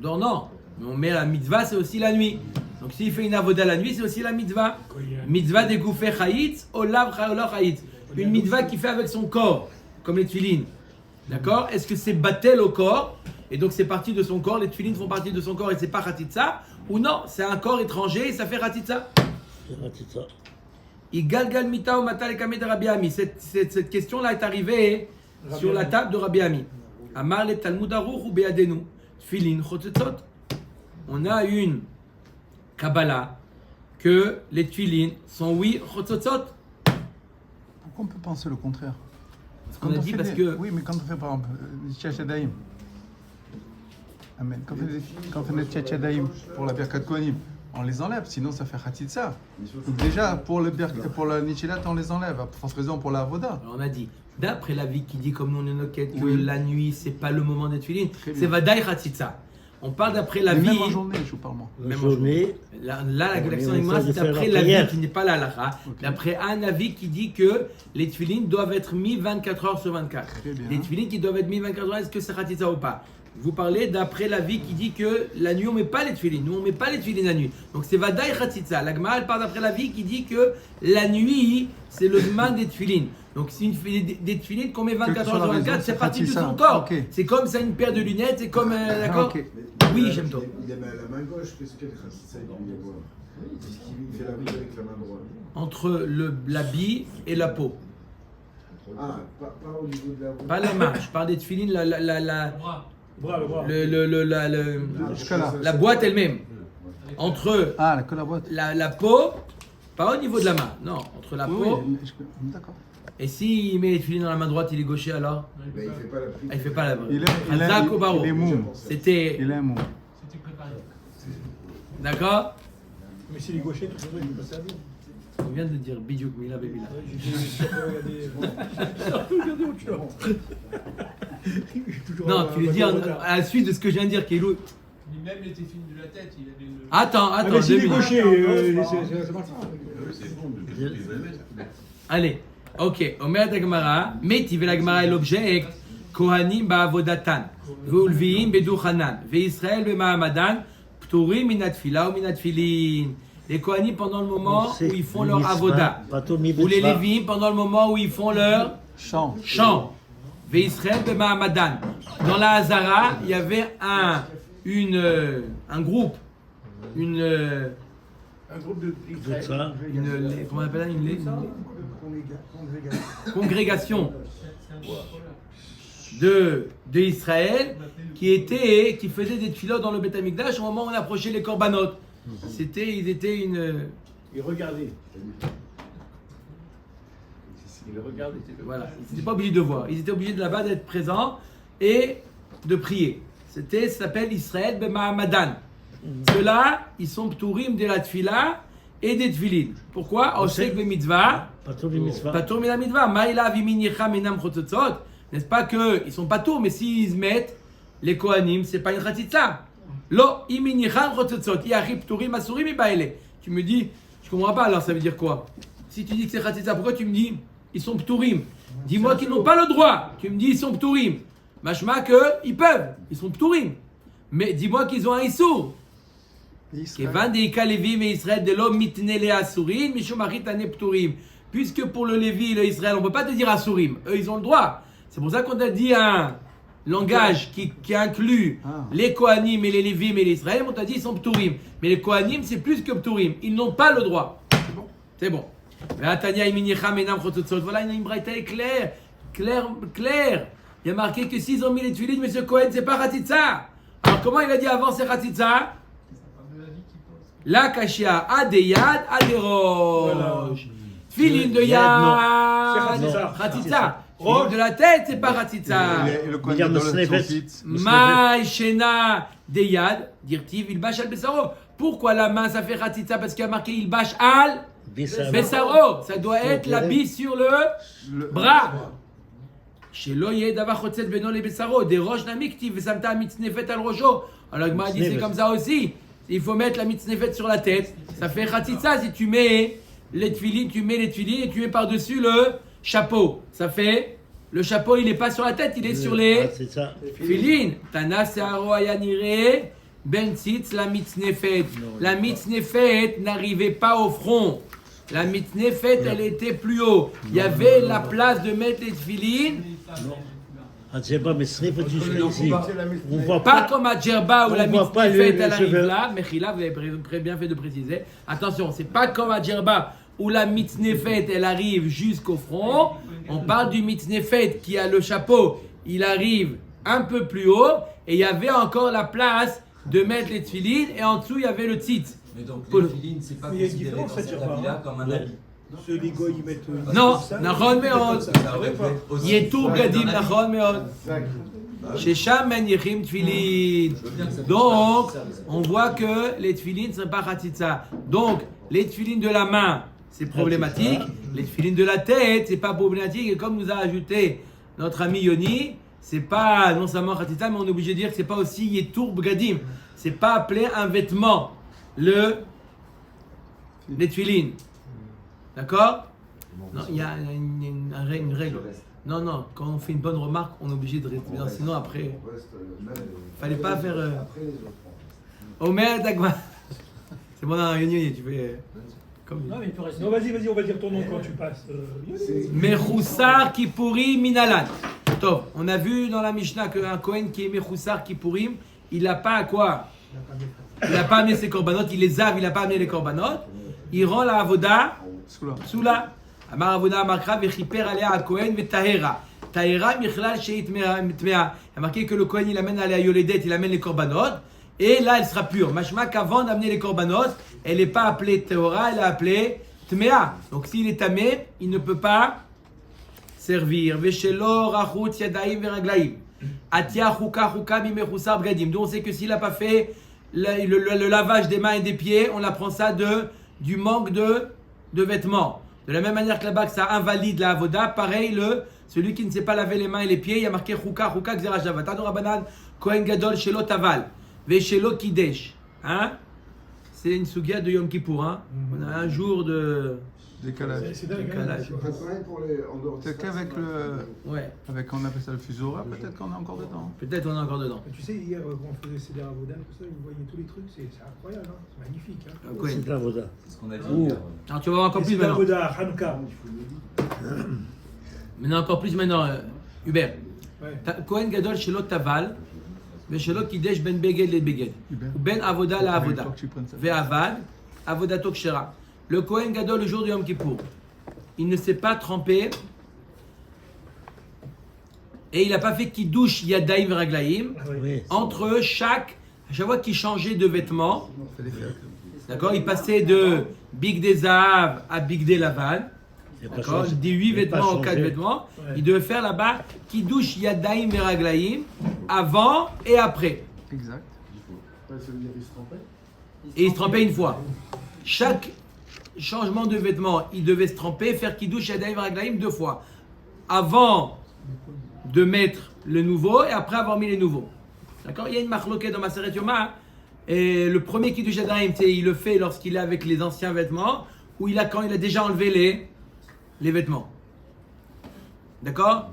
Speaker 1: Non, non. Mais on met la mitzvah, c'est aussi la nuit. Donc s'il fait une avoda la nuit, c'est aussi la mitzvah. Mitzvah de goufé chayitz, olav chayitz. Une mitzvah qu'il fait avec son corps, comme les tefilines. D'accord? Est-ce que c'est batel au corps? Et donc c'est parti de son corps, les tefilines font partie de son corps et c'est pas khatitza? Ou non, c'est un corps étranger et ça fait khatitza? Igalgal mita ou mata lekame de Rabbi Ami. Cette question-là est arrivée sur la table de Rabbi Ami. Amar le Talmud Aruch ou be'adenu. Tefilin chotzetzot. On a une Kabbalah que les tefilines sont oui chotzetzot.
Speaker 5: Pourquoi on peut penser le contraire?
Speaker 1: On a dit parce que...
Speaker 5: Oui, mais quand on fait par exemple Tchatchadaïm, Amen. Quand on fait Tchatchadaïm pour la Birkat Kohanim, on les enlève, sinon ça fait Khatitsa. Donc déjà, pour la Nichilat, on les enlève. À force raison pour la Avoda.
Speaker 1: Alors on a dit, d'après l'avis qui dit, comme nous on est noquette, que la nuit c'est pas le moment des tefilines,
Speaker 5: Très bien.
Speaker 1: c'est Vadaï Khatitsa. On parle d'après
Speaker 5: Mais
Speaker 1: l'avis...
Speaker 5: même en journée, je vous parle moi.
Speaker 4: La journée,
Speaker 1: Là, la
Speaker 4: on
Speaker 1: collection
Speaker 4: est en
Speaker 1: d'Imra,
Speaker 4: train de
Speaker 1: c'est
Speaker 4: faire
Speaker 1: d'après
Speaker 4: la
Speaker 1: l'avis
Speaker 4: prière.
Speaker 1: qui n'est pas la halakha. D'après un avis qui dit que les tefilines doivent être mis 24 heures sur 24.
Speaker 5: Très bien.
Speaker 1: Les tefilines qui doivent être mis 24 heures, est-ce que c'est khatitza ou pas? Vous parlez d'après l'avis qui dit que la nuit on met pas les tefilines. Nous on met pas les tefilines la nuit. Donc c'est Vadaï Khatitza. La Gemara elle part d'après l'avis qui dit que la nuit c'est le man des tefilines. Donc c'est des tefilines qu'on met 24 heures sur 24, c'est parti de son corps.
Speaker 5: Ok.
Speaker 1: C'est comme ça une paire de lunettes, c'est comme d'accord.
Speaker 5: Ok.
Speaker 1: Oui, j'aime toi.
Speaker 6: Il a la main gauche, qu'est-ce qu'elle fait? Il fait la bille avec la main droite.
Speaker 1: Entre l'habit et la peau.
Speaker 6: Ah, pas au niveau de la
Speaker 1: Pas la main, je parle des tefilines,
Speaker 3: Bras, le bras.
Speaker 5: Jusqu'à là.
Speaker 1: la boîte elle-même. Entre
Speaker 5: Ah, que la boîte.
Speaker 1: la peau, pas au niveau de la main, non, entre la peau.
Speaker 5: Oui, d'accord.
Speaker 1: Et s'il met les tefilines dans la main droite, il est gaucher alors?
Speaker 6: Mais il fait pas la prise.
Speaker 1: Ah, il fait pas la
Speaker 5: Il
Speaker 1: Chazak ou Baro.
Speaker 5: est mou.
Speaker 1: C'était.
Speaker 5: Il est mou.
Speaker 1: D'accord?
Speaker 3: Mais s'il est gaucher, tout il ne peut pas servir.
Speaker 1: On vient de dire Bidiouk Mila Bébila. Non, tu lui dis à la suite de ce que je viens de dire, Kélo.
Speaker 8: Même les téfines de la tête, il avait le.
Speaker 1: Attends,
Speaker 3: Ah, mais s'il est
Speaker 1: 2 minutes.
Speaker 3: gaucher, c'est parti.
Speaker 2: C'est bon, il va le mettre.
Speaker 1: Allez, ok. Omer Dagmara, Metiv la Gemara est l'objet. Kohanim ba'avodatan, ve'ulviim beduchanan, ve'Israël be'mahamadan, pturim minatfila ou minatfilin. Les Kohanim pendant le moment où ils font leur avoda, ou les Lévites pendant le moment où ils font leur
Speaker 5: Chant.
Speaker 1: chant. Ve'Israël be'mahamadan. Dans la Hazara, il y avait un groupe,
Speaker 3: Un groupe de.
Speaker 1: comment on appelle ça, une congrégation de Israël qui faisait des tefilot dans le Beth Amikdash au moment où on approchait les korbanot. Ils étaient une.
Speaker 4: Il regardait. Il regardait.
Speaker 1: Voilà, ils n'étaient pas obligés de voir. Ils étaient obligés de là-bas d'être présents et de prier. Ça s'appelle Israël B'Mahamadan. Ceux-là, ils sont pturim de la tfila et des tfilin. Pourquoi? Osek b'mitzvah. Patur mina mitzvah. Ma'ila v'minicha minam chotzotzot. N'est-ce pas qu'ils ne sont pas tours, mais s'ils mettent les kohanim, c'est pas une chatitza. Lo iminicha chotzotzot. Yachi pturim asurim ibaele. Tu me dis, je comprends pas alors ça veut dire quoi? Si tu dis que c'est chatitza, pourquoi tu me dis ils sont pturim? Dis-moi qu'ils n'ont pas le droit. Tu me dis ils sont pturim. Machma que ils peuvent, ils sont pturim. Mais dis-moi qu'ils ont un issour. Puisque pour le Lévi et le Israël, on ne peut pas te dire Asurim. Eux, ils ont le droit. C'est pour ça qu'on t'a dit un langage qui inclut les Kohanim et les Lévim et les Israël. On t'a dit ils sont Pturim. Mais les Kohanim, c'est plus que Pturim. Ils n'ont pas le droit. C'est bon. C'est bon. Voilà, une braïta est claire. Claire. Il y a marqué que s'ils ont mis les tuiles, M. Cohen, c'est pas Khatitza. Alors comment il a dit avant c'est Khatitza? La kashia adeyad aderosh. Filin de yad. Khatitza. Filin de la tête, c'est pas Khatitza.
Speaker 5: Et le Kohen Gadol de son site.
Speaker 1: Maï shena deyad. Dirtiv il bâche al besaro. Pourquoi la main ça fait Khatitza? Parce qu'il y a marqué il bâche al besaro. Ça doit être la bise sur le bras. שלא יהיה דבר חוצץ בינו לבשרו, דראש נמיקתי ושמת המצנפת על ראשו. Alors Gmara dit c'est comme ça aussi. Il faut mettre la mitznefet sur la tête. Ça fait khatitza si tu mets les tefilines, et tu mets par-dessus le chapeau. Ça fait, le chapeau il n'est pas sur la tête, il est sur les tefilines. Tana se'aro aya nireh Ben tzitz la mitznefet. La mitznefet n'arrivait pas au front. La mitznefet, elle était plus haut. Il y avait la place de mettre les tefilines.
Speaker 4: Ah, c'est pas, mais ce serait jusqu'à ici. On voit
Speaker 1: Pas
Speaker 4: pas.
Speaker 1: comme à Djerba où
Speaker 4: on
Speaker 1: la
Speaker 4: voit pas
Speaker 1: mitznefet,
Speaker 4: le
Speaker 1: elle arrive
Speaker 4: cheveu.
Speaker 1: là. Mechila, vous avez très bien fait de préciser. Attention, c'est pas comme à Djerba où la mitznefet, elle arrive jusqu'au front. On parle du mitznefet qui a le chapeau. Il arrive un peu plus haut. Et il y avait encore la place de mettre les tefilines. Et en dessous, il y avait le tzitz.
Speaker 7: Mais donc,
Speaker 1: Pour
Speaker 7: les
Speaker 1: le-
Speaker 7: filines, c'est pas
Speaker 3: Mais il y a une
Speaker 7: considéré dans
Speaker 3: différence,
Speaker 7: cette
Speaker 3: c'est-à-dire
Speaker 7: habit-là
Speaker 3: pas,
Speaker 7: comme un habit.
Speaker 3: Ceux les gars, ils mettent.
Speaker 1: Non,
Speaker 3: ça,
Speaker 1: Nahon
Speaker 3: ils mettent
Speaker 1: Meod.
Speaker 3: ça.
Speaker 7: Ça aurait pu être aussi
Speaker 1: Yetur
Speaker 7: comme un
Speaker 1: Gadim
Speaker 7: habit.
Speaker 1: Nahon Meod. Shesham Menichim Tfilin.
Speaker 7: Je veux bien que ça
Speaker 1: Donc,
Speaker 7: puisse faire ça, mais
Speaker 1: on voit que les tefilines ne sont pas khatitsa. Donc, les tefilines de la main, c'est problématique. Les tefilines de la tête, c'est pas problématique. Et comme nous a ajouté notre ami Yoni, c'est pas non seulement khatitsa, mais on est obligé de dire que c'est pas aussi Yetur Gadim. C'est pas appelé un vêtement. Les tefilines. D'accord? Non, il y a une règle. Non, non, quand on fait une bonne remarque, on est obligé de rester. Sinon, après, fallait pas faire. Omer Dagma. C'est bon, non, Yoni, tu fais. Comme.
Speaker 3: Non, vas-y, on va dire ton nom quand tu passes.
Speaker 1: Mechoussar Kippurim Minalan. Top. On a vu dans la Mishnah qu'un Kohen qui est Mechoussar Kippurim, il n'a pas à quoi? Il n'a pas amené ses korbanot, il les a, il n'a pas amené les korbanot. Il rend la avoda psoula. Amar avoda amakra vechiper alea al Kohen vetahera. Tahera michlal sheit tmea. Il y a marqué que le Kohen il amène à la yoledet, il amène les korbanot. Et là, elle sera pure. Mashma qu'avant d'amener les korbanot, elle n'est pas appelée Tehora, elle est appelée Tmea. Donc s'il est tamé, il ne peut pas servir. Veshelo rachut yadaim veraglaim. Atia chuka chuka mimechusar bgadim. Donc on sait que s'il n'a pas fait le lavage des mains et des pieds, on apprend ça du manque de vêtements. De la même manière que là-bas, que ça invalide la avoda, pareil, celui qui ne sait pas laver les mains et les pieds, il y a marqué chuka chuka gzera shava. Tanu rabanan kohen gadol shelo taval. Veshelo kidesh. Hein? C'est une sugia de Yom Kippour. Hein? On a un jour de
Speaker 5: Décalage.
Speaker 3: C'est dingue.
Speaker 1: décalage.
Speaker 5: Peut-être qu'avec
Speaker 1: Ouais,
Speaker 5: avec, on appelle ça le fuseau horaire, peut-être qu'on est encore dedans.
Speaker 1: peut-être on est encore dedans.
Speaker 3: Tu sais, hier, quand on faisait Seder Avoda, tout ça, vous voyez tous les trucs, c'est incroyable, hein, c'est magnifique. Hein.
Speaker 1: Un Kohen.
Speaker 4: C'est de la voda.
Speaker 7: C'est ce qu'on a dit
Speaker 4: Ouh.
Speaker 7: hier.
Speaker 1: Alors tu vas voir encore
Speaker 3: Et
Speaker 1: plus
Speaker 3: Seder
Speaker 1: maintenant.
Speaker 3: Avoda, Hanouka.
Speaker 1: Maintenant encore plus maintenant, Hubert.
Speaker 3: Ouais.
Speaker 1: Kohen gadol shelo taval. Veshelo kidesh ben beged le beged.
Speaker 5: Hubert.
Speaker 1: Ou ben avoda la avoda.
Speaker 5: Il faut que tu prennes ça.
Speaker 1: Ve'avad, avodato kshera. Le Kohen Gadol, le jour du Yom Kippour, il ne s'est pas trempé et il n'a pas fait kiddush yadaim veraglaim
Speaker 4: Oui.
Speaker 1: entre chaque fois qu'il changeait de vêtements. D'accord, il passait de Big des Zahav à Big des Lavan.
Speaker 4: Il a pas
Speaker 1: D'accord,
Speaker 4: changé.
Speaker 1: des 8
Speaker 4: Il a pas
Speaker 1: vêtements ou
Speaker 4: changé.
Speaker 1: 4 vêtements.
Speaker 3: Ouais.
Speaker 1: Il devait faire là-bas kiddush yadaim veraglaim avant et après.
Speaker 5: Exact.
Speaker 1: Et il se trempait une fois. Chaque changement de vêtements, il devait se tremper, faire kiddush yadayim raglaim 2 fois. Avant de mettre le nouveau et après avoir mis les nouveaux. D'accord? Il y a une marloquette dans ma Maseret Yoma. Et le premier kiddush yadayim, il le fait lorsqu'il est avec les anciens vêtements ou quand il a déjà enlevé les vêtements. D'accord?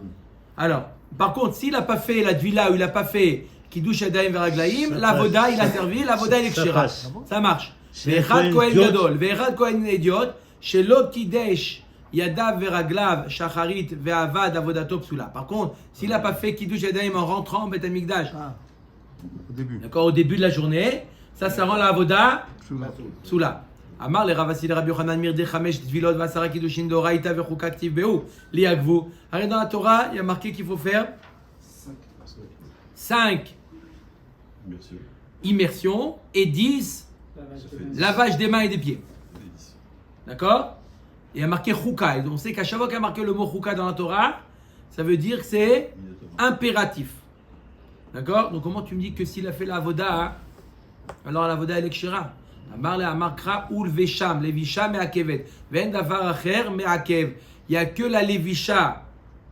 Speaker 1: Alors, par contre, s'il n'a pas fait la dvila ou il n'a pas fait kiddush yadayim veraglaim,
Speaker 4: Ça
Speaker 1: la
Speaker 4: passe.
Speaker 1: voda, il a servi, la voda, il est
Speaker 4: Ça
Speaker 1: kshira.
Speaker 4: passe.
Speaker 1: Ça marche.
Speaker 4: C'est
Speaker 1: Ve'echad
Speaker 4: un
Speaker 1: Kohen
Speaker 4: idiot.
Speaker 1: gadol, ve'echad Kohen idiot, shelo kidesh yadav veraglav shacharit ve'avad avodato psula. Par contre, s'il n'a pas fait kiddush yadayim en rentrant au Beth Amikdash,
Speaker 5: Au début.
Speaker 1: d'accord, au début de la journée, ça rend la avoda
Speaker 5: Psoula.
Speaker 1: psula. Amar le Ravasi le Rabbi Yochanan Mirde Chamesh Tvilot Vasara Kiddushin Doraita Vechuka Ktiv Behu Liagvu. Arrête, dans la Torah, il y a marqué qu'il faut faire 5
Speaker 2: Merci.
Speaker 1: immersions et 10 lavage des mains et des pieds. D'accord? Il y a marqué Chouka. Et on sait qu'à chaque fois qu'il y a marqué le mot Chouka dans la Torah, ça veut dire que c'est impératif. D'accord? Donc comment tu me dis que s'il a fait la avoda, hein, alors la avoda elle est kshira? Amar le amakra ul vesham, levisha me'akevet. Ven davar acher me'akev. Il n'y a que la levisha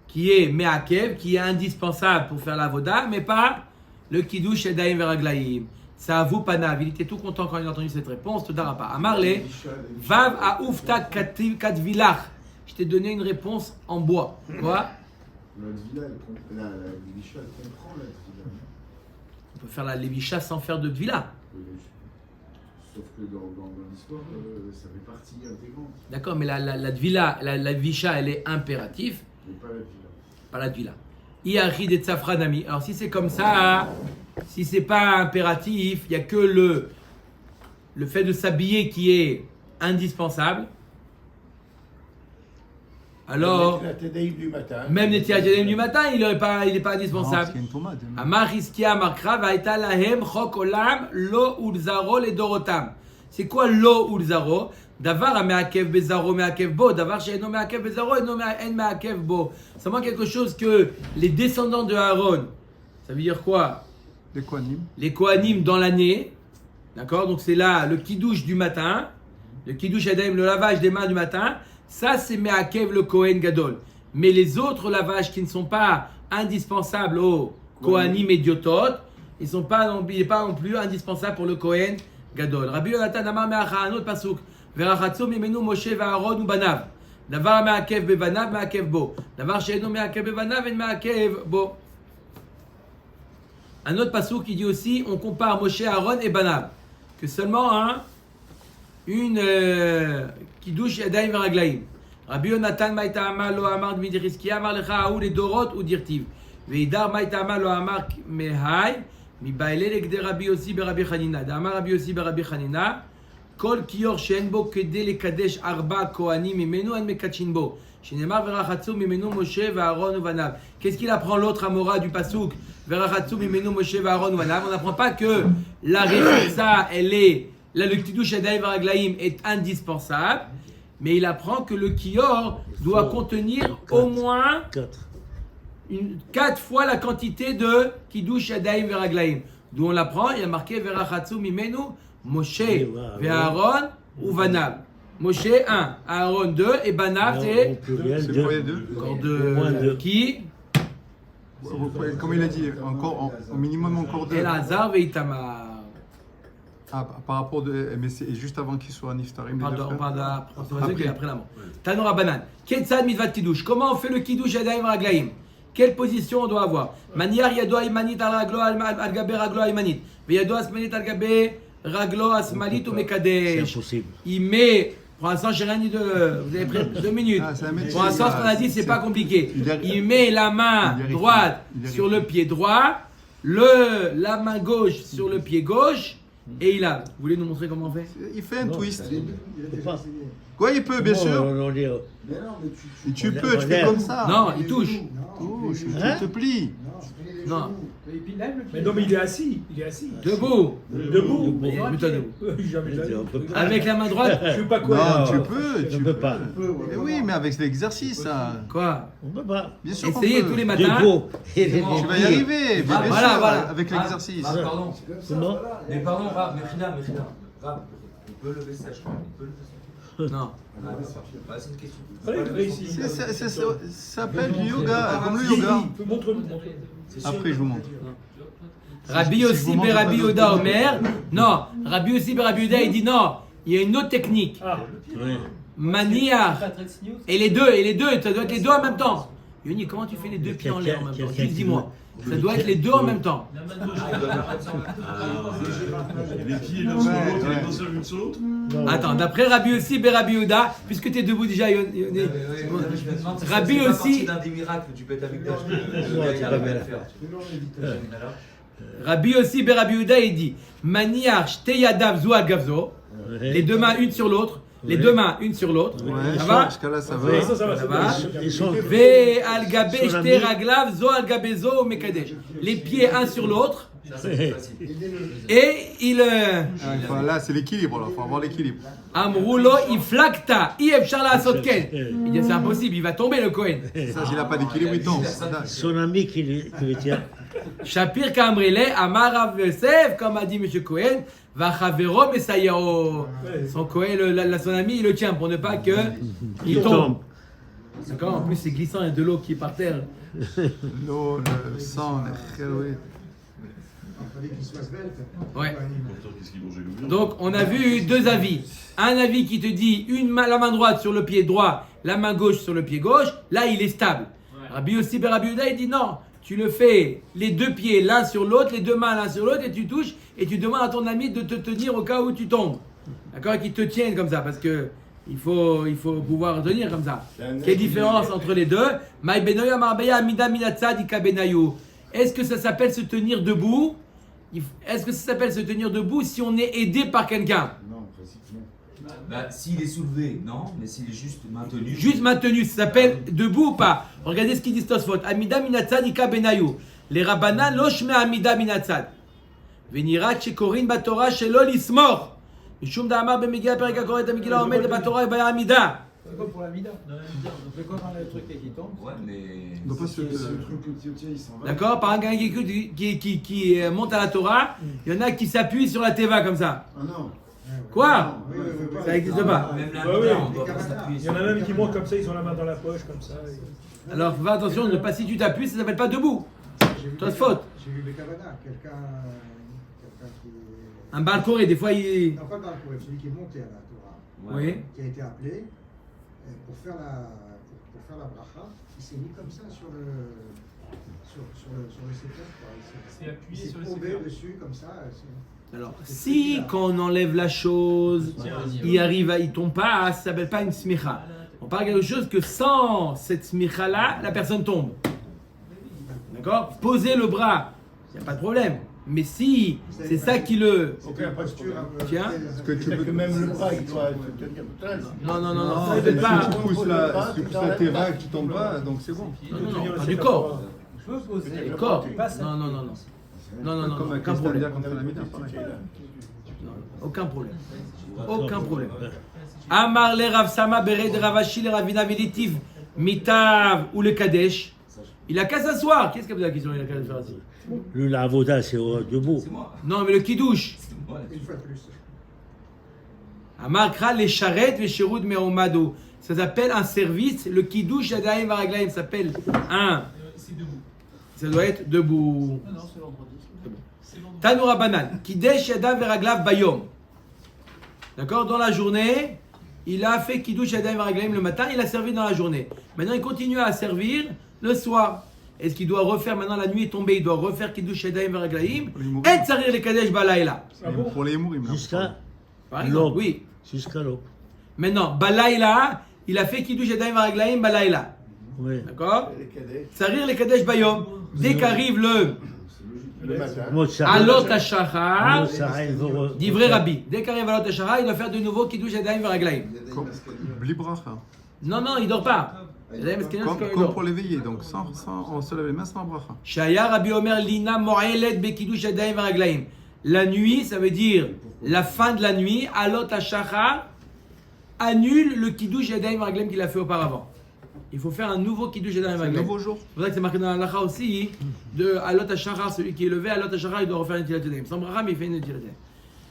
Speaker 1: qui est me'akev, qui est indispensable pour faire la avoda, mais pas le kiddush yadayim veraglaim. Ça vous panav. Il était tout content quand il a entendu cette réponse. Te dara pas. Amar le vav a ufta katvilach. Je t'ai donné une réponse en bois. Quoi?
Speaker 6: La Dvila, la Lisha, elle comprend la Dvila.
Speaker 1: On peut faire la lévicha sans faire de tvila.
Speaker 6: Sauf que dans l'histoire, ça fait partie intégrante.
Speaker 1: D'accord, mais la tvila, la lévicha, elle est impérative,
Speaker 6: Mais pas la villa.
Speaker 1: pas la tvila. Iari de tsafranami. Alors si c'est comme ça, si c'est pas impératif, il n'y a que le fait de s'habiller qui est indispensable. Alors,
Speaker 4: La Tedaïm du matin.
Speaker 1: même les tiajedim du matin, il n'est pas
Speaker 5: Non, parce
Speaker 1: indispensable.
Speaker 5: qu'il y a une tomate.
Speaker 1: Amar Hiskia Amar Krav Aïta Lahem Chok Olam Lo Ulzaro Le Dorotam. C'est quoi Lo Ulzaro? Davar Meakev Bezaro Meakev Bo. Davar She'eno Meakev Bezaro Eno Meakev Bo. C'est vraiment quelque chose que les descendants de Aaron, ça veut dire quoi?
Speaker 5: Les Kohanim.
Speaker 1: Les Kohanim dans l'année. D'accord? Donc c'est là le Kiddush du matin. Le Kiddush Adaim, le lavage des mains du matin. Ça c'est Meakev le Kohen Gadol. Mais les autres lavages qui ne sont pas indispensables aux Kohanim et Diotot, il n'est pas non plus indispensable pour le Kohen Gadol. Rabbi Yonatan Amar Meacha, un autre pasuk. Verachatsu mimenu Moshe ve'Aaron ubanav. Davar me'akev bevanav me'akev bo. Davar she'eno me'akev bevanav en me'akev bo. Un autre pasuk qui dit aussi, on compare Moshe, Aaron et Banav. Que seulement une kiddush yadayim veraglaim. Rabbi Yonatan maïta amar lo amar dmidi Hiskia amar lecha aou les dorot ou dirtiv. Veidar maïta amar lo amar mehai mi baile legde Rabbi Yossi berabbi Chanina. D'amar Rabbi Yossi berabbi Chanina. Kol kiyor she'en bo kede lekadesh arba kohanim mimenu en mekachin bo. Shenemar verachatsu mimenu Moshe ve'Aaron uvanav. Qu'est-ce qu'il apprend l'autre Amora du pasuk? Verachatsu mimenu Moshe ve'Aaron uvanav. On n'apprend pas que la réflexa, elle est, là le kiddush yadayim veraglaim est indispensable, mais il apprend que le kiyor doit contenir au moins 4 fois la quantité de kiddush yadayim veraglaim. D'où on l'apprend, il y a marqué verachatsu mimenu Moshe ve'Aaron uvanav. Moshe 1, Aaron 2 et Banav c'est
Speaker 5: C'est quoi les deux?
Speaker 1: encore
Speaker 4: moins
Speaker 1: 2
Speaker 4: deux.
Speaker 1: qui
Speaker 5: Comme il a dit, encore, au minimum encore deux.
Speaker 1: Elazar et Itamar.
Speaker 5: Par rapport mais c'est juste avant qu'il soit Niftarim.
Speaker 1: On
Speaker 5: les deux
Speaker 1: parle
Speaker 5: frères.
Speaker 1: de la transformation qui est après la mort. Tanora Banan. Ketzad mitzvat kiddush. Comment on fait le kiddush yadayim raglaim? Quelle position on doit avoir? Maniar yado aymanit al raglo al gabe raglo aymanit. Yado asmanit al gabe raglo asmalit ou
Speaker 4: C'est
Speaker 1: mekadesh.
Speaker 4: impossible.
Speaker 1: Il met. Pour l'instant, j'ai rien dit de. Vous avez pris 2 minutes.
Speaker 5: Ah, c'est la médecine.
Speaker 1: Pour l'instant, ce qu'on a dit, c'est pas compliqué.
Speaker 5: Il
Speaker 1: Il met la main droite sur le pied droit, la main gauche sur le pied gauche, et il a. Vous voulez nous montrer comment on fait?
Speaker 5: Il fait un twist.
Speaker 4: C'est pas.
Speaker 5: Quoi, il peut, bien sûr.
Speaker 6: Mais non, mais
Speaker 5: Et tu
Speaker 4: On
Speaker 5: peux, tu fais
Speaker 4: lève.
Speaker 5: comme ça.
Speaker 1: Non, il touche.
Speaker 5: Touche,
Speaker 4: Hein?
Speaker 5: tu te plies.
Speaker 1: Non,
Speaker 3: Et puis lève le pied. Mais non, mais il est assis. Il est assis.
Speaker 1: debout.
Speaker 3: Debout.
Speaker 1: Mets-toi debout.
Speaker 3: Jamais de la vie.
Speaker 4: On peut pas.
Speaker 1: Avec la main droite.
Speaker 3: Je sais pas quoi.
Speaker 5: Non,
Speaker 4: Non,
Speaker 5: tu peux.
Speaker 4: on peut pas.
Speaker 5: Eh oui, mais avec l'exercice, ça.
Speaker 1: Quoi?
Speaker 4: On peut pas.
Speaker 5: Bien sûr qu'on
Speaker 1: Essayez
Speaker 5: peut.
Speaker 1: tous les matins.
Speaker 4: Debout.
Speaker 5: Tu vas y arriver, bien
Speaker 1: Voilà,
Speaker 5: sûr,
Speaker 1: voilà.
Speaker 5: avec l'exercice.
Speaker 7: Pardon.
Speaker 4: Comment?
Speaker 7: Mais pardon, Rab, Mechila. Rab, on peut lever ça, je crois. On peut lever ça.
Speaker 1: Non.
Speaker 7: Bah, c'est une question.
Speaker 3: Allez, allez, ici.
Speaker 5: Ça s'appelle du yoga, comme le yoga.
Speaker 3: Montre-nous.
Speaker 5: Après, je vous montre.
Speaker 1: Rabbi
Speaker 5: Si je
Speaker 1: aussi
Speaker 5: vous montre,
Speaker 1: Rabbi
Speaker 5: pas
Speaker 1: Yoda
Speaker 5: d'autre.
Speaker 1: Omer. Non, Rabbi aussi Rabbi Yoda, il dit non. Il y a une autre technique.
Speaker 3: Ah,
Speaker 4: Oui.
Speaker 1: Maniar. Et les deux, ça doit être les deux en même temps. Yoni, comment tu fais les deux pieds en l'air en même temps? Juste dis-moi. Ça doit être les deux en même temps.
Speaker 2: Les pieds l'un sur l'autre, et non seul l'une sur l'autre.
Speaker 1: Attends, d'après Rabbi aussi Rabbi Yoda, puisque tu es debout déjà, Yoni. Rabbi aussi.
Speaker 7: C'est un des miracles du bête avec d'âge.
Speaker 4: c'est pas bien.
Speaker 1: Rabbi aussi Rabbi Yoda, il dit Maniar shteyadav zo al gavzo. Les deux mains une sur l'autre. Les deux mains une sur l'autre.
Speaker 5: Ouais,
Speaker 1: Ça va?
Speaker 5: jusqu'à là, ça
Speaker 4: Oui.
Speaker 5: va.
Speaker 3: ça va.
Speaker 1: Ça va?
Speaker 4: Ils sont.
Speaker 1: Ve al gabe
Speaker 4: Sur la
Speaker 1: shte
Speaker 4: main.
Speaker 1: raglav zo al gabe zo mekadesh. Les pieds un sur l'autre.
Speaker 7: Ça, c'est facile.
Speaker 1: Et il.
Speaker 5: Là, c'est l'équilibre, il faut avoir l'équilibre.
Speaker 1: Amrulo iflakta. Ifshar la sotken. Il dit c'est impossible, il va tomber le Kohen.
Speaker 5: Ça, s'il n'a pas d'équilibre, il tombe.
Speaker 4: Son ami qui le tient.
Speaker 1: Shapir Kamrele, Amar Rav Yosef, comme a dit M. Cohen, va Chavero Mesayao. Son Cohen, son ami, il le tient pour ne pas que il tombe. D'accord. En plus, c'est glissant, il y a de l'eau qui est par terre.
Speaker 5: L'eau, le sang, les chéroués.
Speaker 6: Il fallait qu'il soit svelte.
Speaker 1: Ouais.
Speaker 2: Pourtant, qu'est-ce qu'ils mangeaient le
Speaker 1: Donc, on a vu deux avis. Un avis qui te dit la main droite sur le pied droit, la main gauche sur le pied gauche. Là, il est stable. Rabbi Yossi ben Rabbi Yehuda, il dit non. tu le fais les deux pieds l'un sur l'autre, les deux mains l'un sur l'autre, et tu touches, et tu demandes à ton ami de te tenir au cas où tu tombes. D'accord? Qu'il te tienne comme ça, parce que il faut pouvoir tenir comme ça. Quelle différence entre les deux? Est-ce que ça s'appelle se tenir debout? Est-ce que ça s'appelle se tenir debout si on est aidé par quelqu'un?
Speaker 6: Non, en principe, non.
Speaker 7: Bah, s'il est soulevé, non, mais s'il est juste maintenu.
Speaker 1: Juste maintenu, ça s'appelle debout ou pas? Regardez ce qu'ils disent Tosfot. Amida minatzad ika benayu. Les rabbanan loshme amida minatzad. Venirat shekorin batora shelo lismor. Mishum da'amar b'megillah perek hakoret ha'megillah omed batora et baya amida.
Speaker 3: C'est comme pour la mida. Donc quand on a le truc qui tombe.
Speaker 7: Ouais, mais.
Speaker 5: On doit pas se-
Speaker 6: C'est le truc que tiens, il s'en va.
Speaker 1: D'accord? Par un gars qui monte à la Torah, il y en a qui s'appuient sur la teva comme ça.
Speaker 6: Ah non.
Speaker 1: Quoi?
Speaker 6: Oui, oui, oui,
Speaker 1: Ça n'existe pas.
Speaker 7: Même la
Speaker 3: Ouais,
Speaker 7: mida,
Speaker 3: ouais.
Speaker 7: on doit pas s'appuyer
Speaker 3: Il y en a même qui montent comme ça, ils ont la main dans la poche comme ça.
Speaker 1: Alors fais attention de ne pas, si tu t'appuies, ça s'appelle pas debout. Toi, c'est faute.
Speaker 9: J'ai vu le Kavana, quelqu'un qui.
Speaker 1: Un balcoré, des fois il.
Speaker 9: Non, pas le Balcoré, celui qui est monté à la Torah,
Speaker 1: Oui.
Speaker 9: qui a été appelé pour faire la bracha. Il s'est mis comme ça sur le sefer.
Speaker 8: C'est appuyé
Speaker 9: Il s'est
Speaker 8: sur le
Speaker 9: courbé
Speaker 8: sefer.
Speaker 9: dessus comme ça.
Speaker 1: Alors, si quand on enlève la chose, il arrive à, il tombe pas, ça s'appelle pas une smicha. On parle de quelque chose que sans cette smicha là, la personne tombe. D'accord? Poser le bras, il n'y a pas de problème. Mais si c'est ça qui le.
Speaker 9: Aucun posture.
Speaker 1: Tiens.
Speaker 5: Parce que tu
Speaker 4: C'est que
Speaker 5: peux
Speaker 4: même le bras, il doit se tenir près.
Speaker 1: Non, non, non, non,
Speaker 5: Non,
Speaker 1: ça ne
Speaker 5: si
Speaker 1: fait pas.
Speaker 5: tu pousses la terrain que tu tombes pas, donc c'est bon.
Speaker 1: Non, non, non, pas du corps.
Speaker 3: Je peux poser.
Speaker 1: Le corps. Non, non, non, non. Non, non, non,
Speaker 5: Comme
Speaker 1: non,
Speaker 5: un
Speaker 1: aucun problème.
Speaker 5: Castalia contre la Mida, pareil.
Speaker 1: Non, aucun problème. Aucun problème. Amar le Rav Sama Bered Ravashi le Ravina Velitiv Mitav ou le Kadesh. Il a qu'à s'asseoir. Qu'est-ce que vous avez la question? Il a qu'à le faire assis.
Speaker 4: Le lavoda, c'est debout.
Speaker 7: C'est moi.
Speaker 1: Non, mais le Kiddush.
Speaker 7: C'est moi
Speaker 9: Une fois de plus.
Speaker 1: Amar Kra les charrettes les shirud me'omado. Ça s'appelle un service. Le Kiddush Yadayim Varaglaim s'appelle un.
Speaker 8: C'est debout.
Speaker 1: Ça doit être debout.
Speaker 8: Non, c'est vendredi. C'est vendredi.
Speaker 1: Tanoura Banan. Kidesh Yadav Veraglav Bayom. D'accord? Dans la journée, il a fait Kiddush Yadayim Varaglaim le matin, il a servi dans la journée. Maintenant, il continue à servir le soir. Est-ce qu'il doit refaire, maintenant la nuit est tombée, il doit refaire Kiddush Yadayim Varaglaim? Et Tsarir le Kadesh Balayla.
Speaker 5: Pour les Mourim, là.
Speaker 4: Jusqu'à
Speaker 1: Par exemple,
Speaker 4: l'aube.
Speaker 1: oui.
Speaker 4: Jusqu'à l'aube.
Speaker 1: Maintenant, Balayla, il a fait Kiddush Yadayim Varaglaim Balayla.
Speaker 4: Oui.
Speaker 1: D'accord? Tsarir le Kadesh Bayom. Dès qu'arrive le Alot HaShachar, d'ivrei Rabbi. Dès qu'arrive Alot HaShachar, il doit faire de nouveau Kiddush Yadayim Varaglaim.
Speaker 5: Bli bracha.
Speaker 1: Non, non, il dort pas.
Speaker 5: Comme pour l'éveiller, donc on se lève les mains sans bracha.
Speaker 1: Shaya Rabbi Omer Lina Mo'elet Bekiddush Yadayim Varaglaim. La nuit, ça veut dire la fin de la nuit. Alot HaShachar annule le Kiddush Yadayim Varaglaim qu'il a fait auparavant. Il faut faire un nouveau Kiddush Yadayim
Speaker 5: C'est un
Speaker 1: Varaglaim.
Speaker 5: nouveau jour.
Speaker 1: C'est pour ça que c'est marqué dans la Lacha aussi de Alot HaShachar, celui qui est levé, Alot HaShachar, il doit refaire une Netilat Yadayim. Sans bracha, mais il fait une Netilat Yadayim.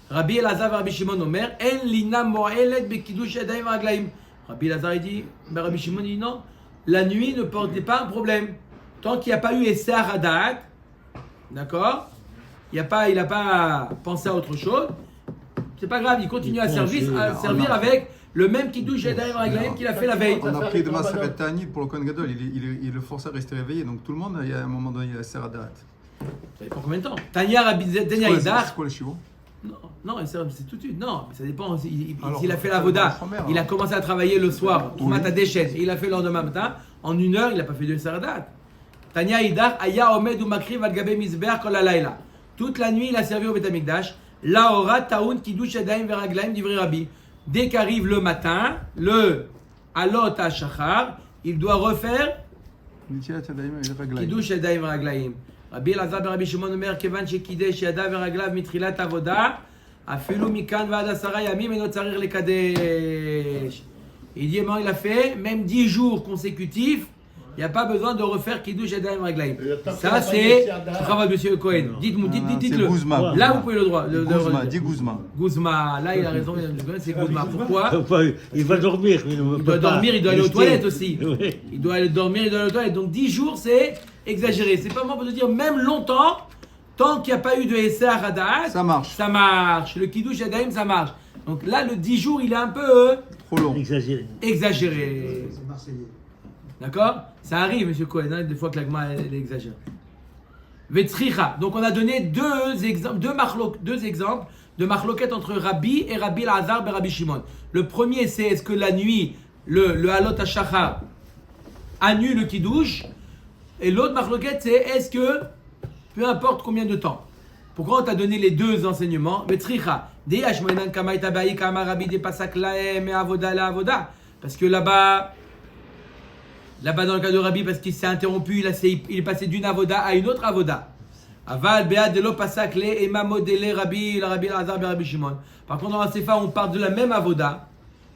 Speaker 1: Rabbi Elazar et Rabbi Shimon Omer, En Lina Mo'elet Bekiddush Yadayim Varaglaim. Rabbi Elazar il dit, mais Rabbi Shimon dit non, la nuit ne portait pas un problème. Tant qu'il n'y a pas eu Esser Hadat, d'accord, il n'a pas pensé à autre chose, c'est pas grave, il continue à servir avec le même Kiddush Yadayim Varaglaim qu'il a fait la veille.
Speaker 5: On a pris de Maseret Ta'anit pour le Kohen Gadol, il le forçait à rester réveillé, donc tout le monde, il y a un moment donné, il y a Seradat.
Speaker 1: Ça dépend combien de temps. Tanya Rabbi Tanya Idar.
Speaker 5: C'est quoi le chivo?
Speaker 1: Non, c'est tout de suite. Non, ça dépend.
Speaker 5: Alors,
Speaker 1: S'il a fait la voda,
Speaker 5: alors.
Speaker 1: il a commencé à travailler le soir, Troumat à déchet, et il a fait le lendemain matin, en 1 heure, il n'a pas fait de Saradat. Tanya Idar, Aya Omed ou Makri Valgabe Misber Kol Alayla. Toute la nuit, il a servi au Beth Amikdash. La Ora Taoun Kiddush Yadayim Veraglaim d'Ivri Rabbi. Dès qu'arrive le matin, le Alot HaShachar, il doit refaire
Speaker 5: Netilat Yadayim et Raglaim.
Speaker 1: Kiddush Yadayim Veraglaim. Rabbi Elazar ben Rabbi Shimon Omer, Kevan Shekidesh Yadav Veraglav Mitrilat Avoda, Afilu Mikan Va'ad 10 Yamim et Tsarir le Kadesh. Il dit, il a fait même 10 jours consécutifs, il n'y a pas besoin de refaire Kiddush Yadayim Veraglaim. Ça, c'est travail de monsieur Cohen. Dites-le.
Speaker 5: C'est Guzma.
Speaker 1: Là, vous pouvez le droit.
Speaker 5: Guzma, dis Guzma.
Speaker 1: Guzma, là, il a raison, c'est Guzma. Pourquoi?
Speaker 4: Il va dormir.
Speaker 1: Il doit dormir, il doit aller aux toilettes aussi.
Speaker 4: Oui.
Speaker 1: Il doit aller dormir, il doit aller aux toilettes. Donc 10 jours, c'est exagéré. C'est pas moi pour te dire, même longtemps, tant qu'il n'y a pas eu de Esser Hadat,
Speaker 5: Ça marche.
Speaker 1: ça marche. Le Kiddush Yadayim, ça marche. Donc là, le 10 jours, il est un peu
Speaker 5: Trop long.
Speaker 4: Exagéré.
Speaker 1: exagéré.
Speaker 9: C'est Marseillais.
Speaker 1: D'accord? Ça arrive, monsieur Cohen, hein, des fois que l'agma, elle exagère. Vetzricha. Donc on a donné deux exemples de marloquettes entre Rabbi et Rabbi Elazar et Rabbi Shimon. Le premier, c'est est-ce que la nuit, le halot hashachar annule le kiddush, et l'autre marloquette, c'est est-ce que, peu importe combien de temps. Pourquoi on t'a donné les deux enseignements? Parce que là-bas, dans le cas de Rabbi, parce qu'il s'est interrompu, il est passé d'une avoda à une autre avoda. Aval, Beat, Delo, Pasak, Le, Ema, Modele, Rabbi, Elazar, Rabbi Shimon. Par contre, dans la Sefa, on parle de la même avoda,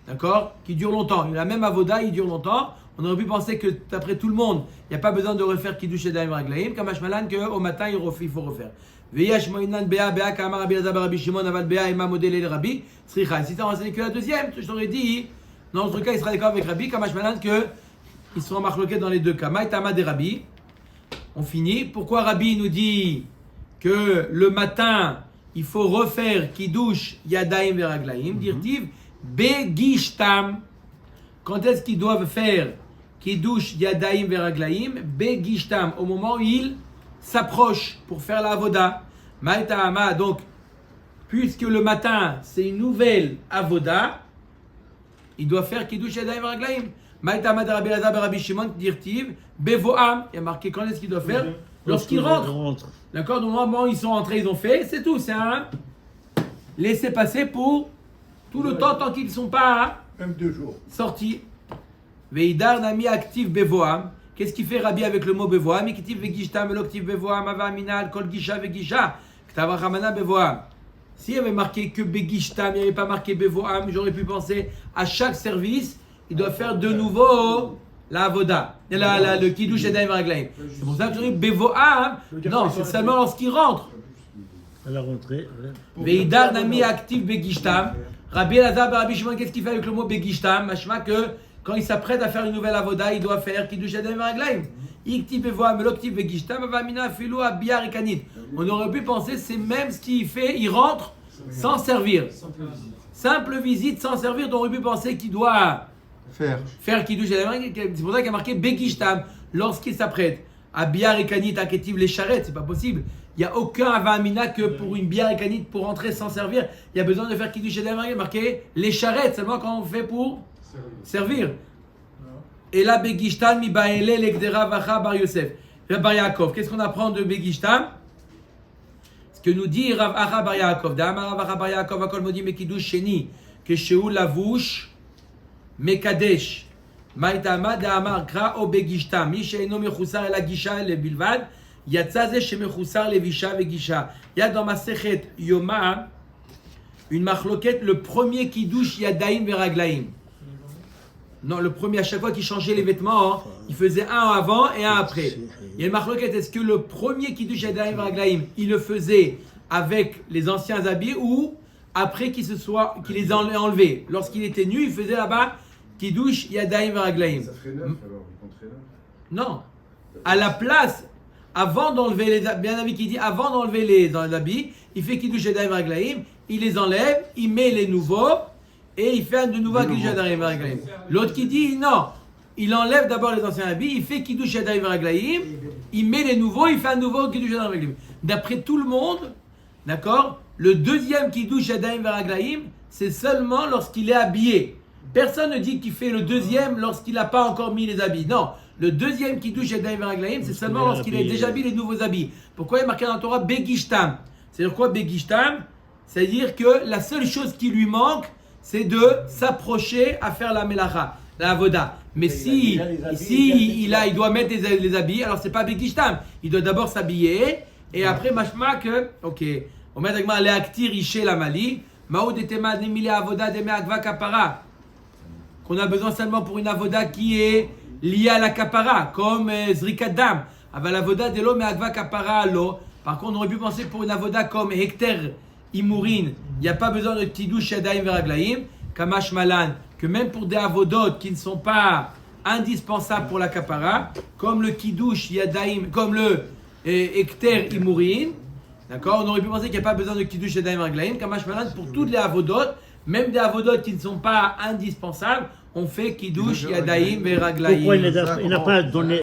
Speaker 1: d'accord, qui dure longtemps. La même avoda, il dure longtemps. On aurait pu penser que, d'après tout le monde, il n'y a pas besoin de refaire Kiddush Yadayim Raglaim, comme Ashmalan, qu'au matin, il faut refaire. Veyash Moinan, Bea, Kama, Rabbi Elazar, Rabbi Shimon, Aval, Bea, Ema, Modele, Rabbi, Sricha. Si tu as renseigné que la deuxième, je t'aurais dit, dans notre cas, il sera d'accord avec Rabbi, comme Ashmalan, que ils seront marqués dans les deux cas. Maïtama des Rabbi. On finit. Pourquoi Rabbi nous dit que le matin, il faut refaire Kiddush Yadayim Veraglaim, dirtiv Begishtam. Quand est-ce qu'ils doivent faire Kiddush Yadayim Veraglaim? Begishtam, au moment où ils s'approchent pour faire la avoda. Maïtama, donc, puisque le matin, c'est une nouvelle avoda, il doit faire Kiddush Yadayim Veraglaim. Maïtama de Rabbi Elazar et Rabbi Shimon, dirtiv Bevoam. Il y a marqué quand est-ce qu'il doit faire? Lorsqu'ils rentrent. D'accord? Donc, au moment où ils sont rentrés, ils ont fait. C'est tout. C'est un laisser passer pour tout le temps, tant qu'ils ne sont pas
Speaker 3: Même 2 jours.
Speaker 1: sortis. Veidar Nami active Bevoam. Qu'est-ce qu'il fait Rabbi avec le mot Bevoam? Iktiv Vegishtam, Eloktiv Bevoam, Ava Aminal, Kol Gisha Vegisha, Ktava Ramana Bevoam. S'il y avait marqué que Begishtam, il n'y avait pas marqué Bevoam, j'aurais pu penser à chaque service, il doit faire de nouveau la avoda, le kiddush Yadayim Raglaim. C'est pour ça que je dis Bevoam. Non, c'est seulement lorsqu'il rentre.
Speaker 4: À la rentrée.
Speaker 1: Veidar Nami active Begishtam. Rabbi Elazar, Rabbi Shimon, qu'est-ce qu'il fait avec le mot Begishtam? Machma que quand il s'apprête à faire une nouvelle avoda, il doit faire kiddush Yadayim Raglaim. Iktiv Bevoam, Eloktiv Begishtam, Avamina Filou Abiyar et Kanit. On aurait pu penser c'est même ce qu'il fait, il rentre sans servir. Simple visite sans servir, on aurait pu penser qu'il doit faire Kiddush Yadayim. C'est pour ça qu'il y a marqué Begishtam lorsqu'il s'apprête. À Biar et Kanit, à Ketiv les charrettes, c'est pas possible. Il n'y a aucun Avamina que pour une Biar et Kanit pour rentrer sans servir. Il y a besoin de faire Kiddush Yadayim. Il y a marqué les charrettes, seulement quand on fait pour servir. Et là, Begishtam, mi Baele, Legdera, Vacha, Bar Yosef. Bar Yaakov. Qu'est-ce qu'on apprend de Begishtam? Ce que nous dit Rav Acha Bar Yaakov. D'Amar Rav Acha Bar Yaakov, Akol Modi Mekidush Sheni, Keshehu Lavush, Mekadesh. Maïtama d'Amar Kra O Begishtam. Mi Sheino Mechusar El Agisha El Bilvad. Yatzaze Shemechusar Levisha Vegisha. Il y a dans ma Sechet Yoma une marloquette, le premier Kiddush Yadayim Veraglaim. Non, le premier, à chaque fois qu'il changeait les vêtements, il faisait un avant et un après. Il y a une marloquette, est-ce que le premier Kiddush Yadayim Veraglaim, il le faisait avec les anciens habits ou après qu'il les ait enlevés? Lorsqu'il était nu, il faisait là-bas Kiddush Yadayim Veraglaim.
Speaker 6: Ça ferait 9 alors, il compterait 9.
Speaker 1: Non. À la place, avant d'enlever les habits, bien avis qui dit, avant d'enlever les habits, il fait Kiddush Yadayim Veraglaim, il les enlève, il met les nouveaux, et il fait de nouveau Kiddush Yadayim Veraglaim. L'autre qui dit non, il enlève d'abord les anciens habits, il fait Kiddush Yadayim Veraglaim, il met les nouveaux, il fait un nouveau Kiddush Yadayim Veraglaim. D'après tout le monde, d'accord, le deuxième Kiddush Yadayim Veraglaim, c'est seulement lorsqu'il est habillé. Personne ne dit qu'il fait le deuxième lorsqu'il n'a pas encore mis les habits. Non, le deuxième Kiddush Yadayim Veraglaim, c'est seulement lorsqu'il a déjà mis les nouveaux habits. Pourquoi il est marqué dans la Torah Begishtam? C'est-à-dire quoi Begishtam? C'est-à-dire que la seule chose qui lui manque, c'est de s'approcher à faire la melacha, la avoda. Mais si ici il doit mettre les habits, alors c'est pas Begishtam. Il doit d'abord s'habiller et après mashma que, ok, on met avec moi les aktir ishe la mali, maoud etema nemile avoda deme agva kapara, qu'on a besoin seulement pour une avoda qui est liée à la kapara, comme zrikat dam. Aval avoda de lo me agva kapara lo. Par contre, on aurait pu penser pour une avoda comme hekter Imourin, il n'y a pas besoin de Kiddush Yadayim Veraglaim, Kamash Malan, que même pour des avodot qui ne sont pas indispensables pour la kapara, comme le Kiddush Yadayim, comme le Ekter Imourin, d'accord, on aurait pu penser qu'il n'y a pas besoin de Kiddush Yadayim Veraglaim, Kamash Malan, pour toutes les avodot, même des avodot qui ne sont pas indispensables, on fait Kiddush Yadayim Veraglaim.
Speaker 4: Pourquoi il n'a pas donné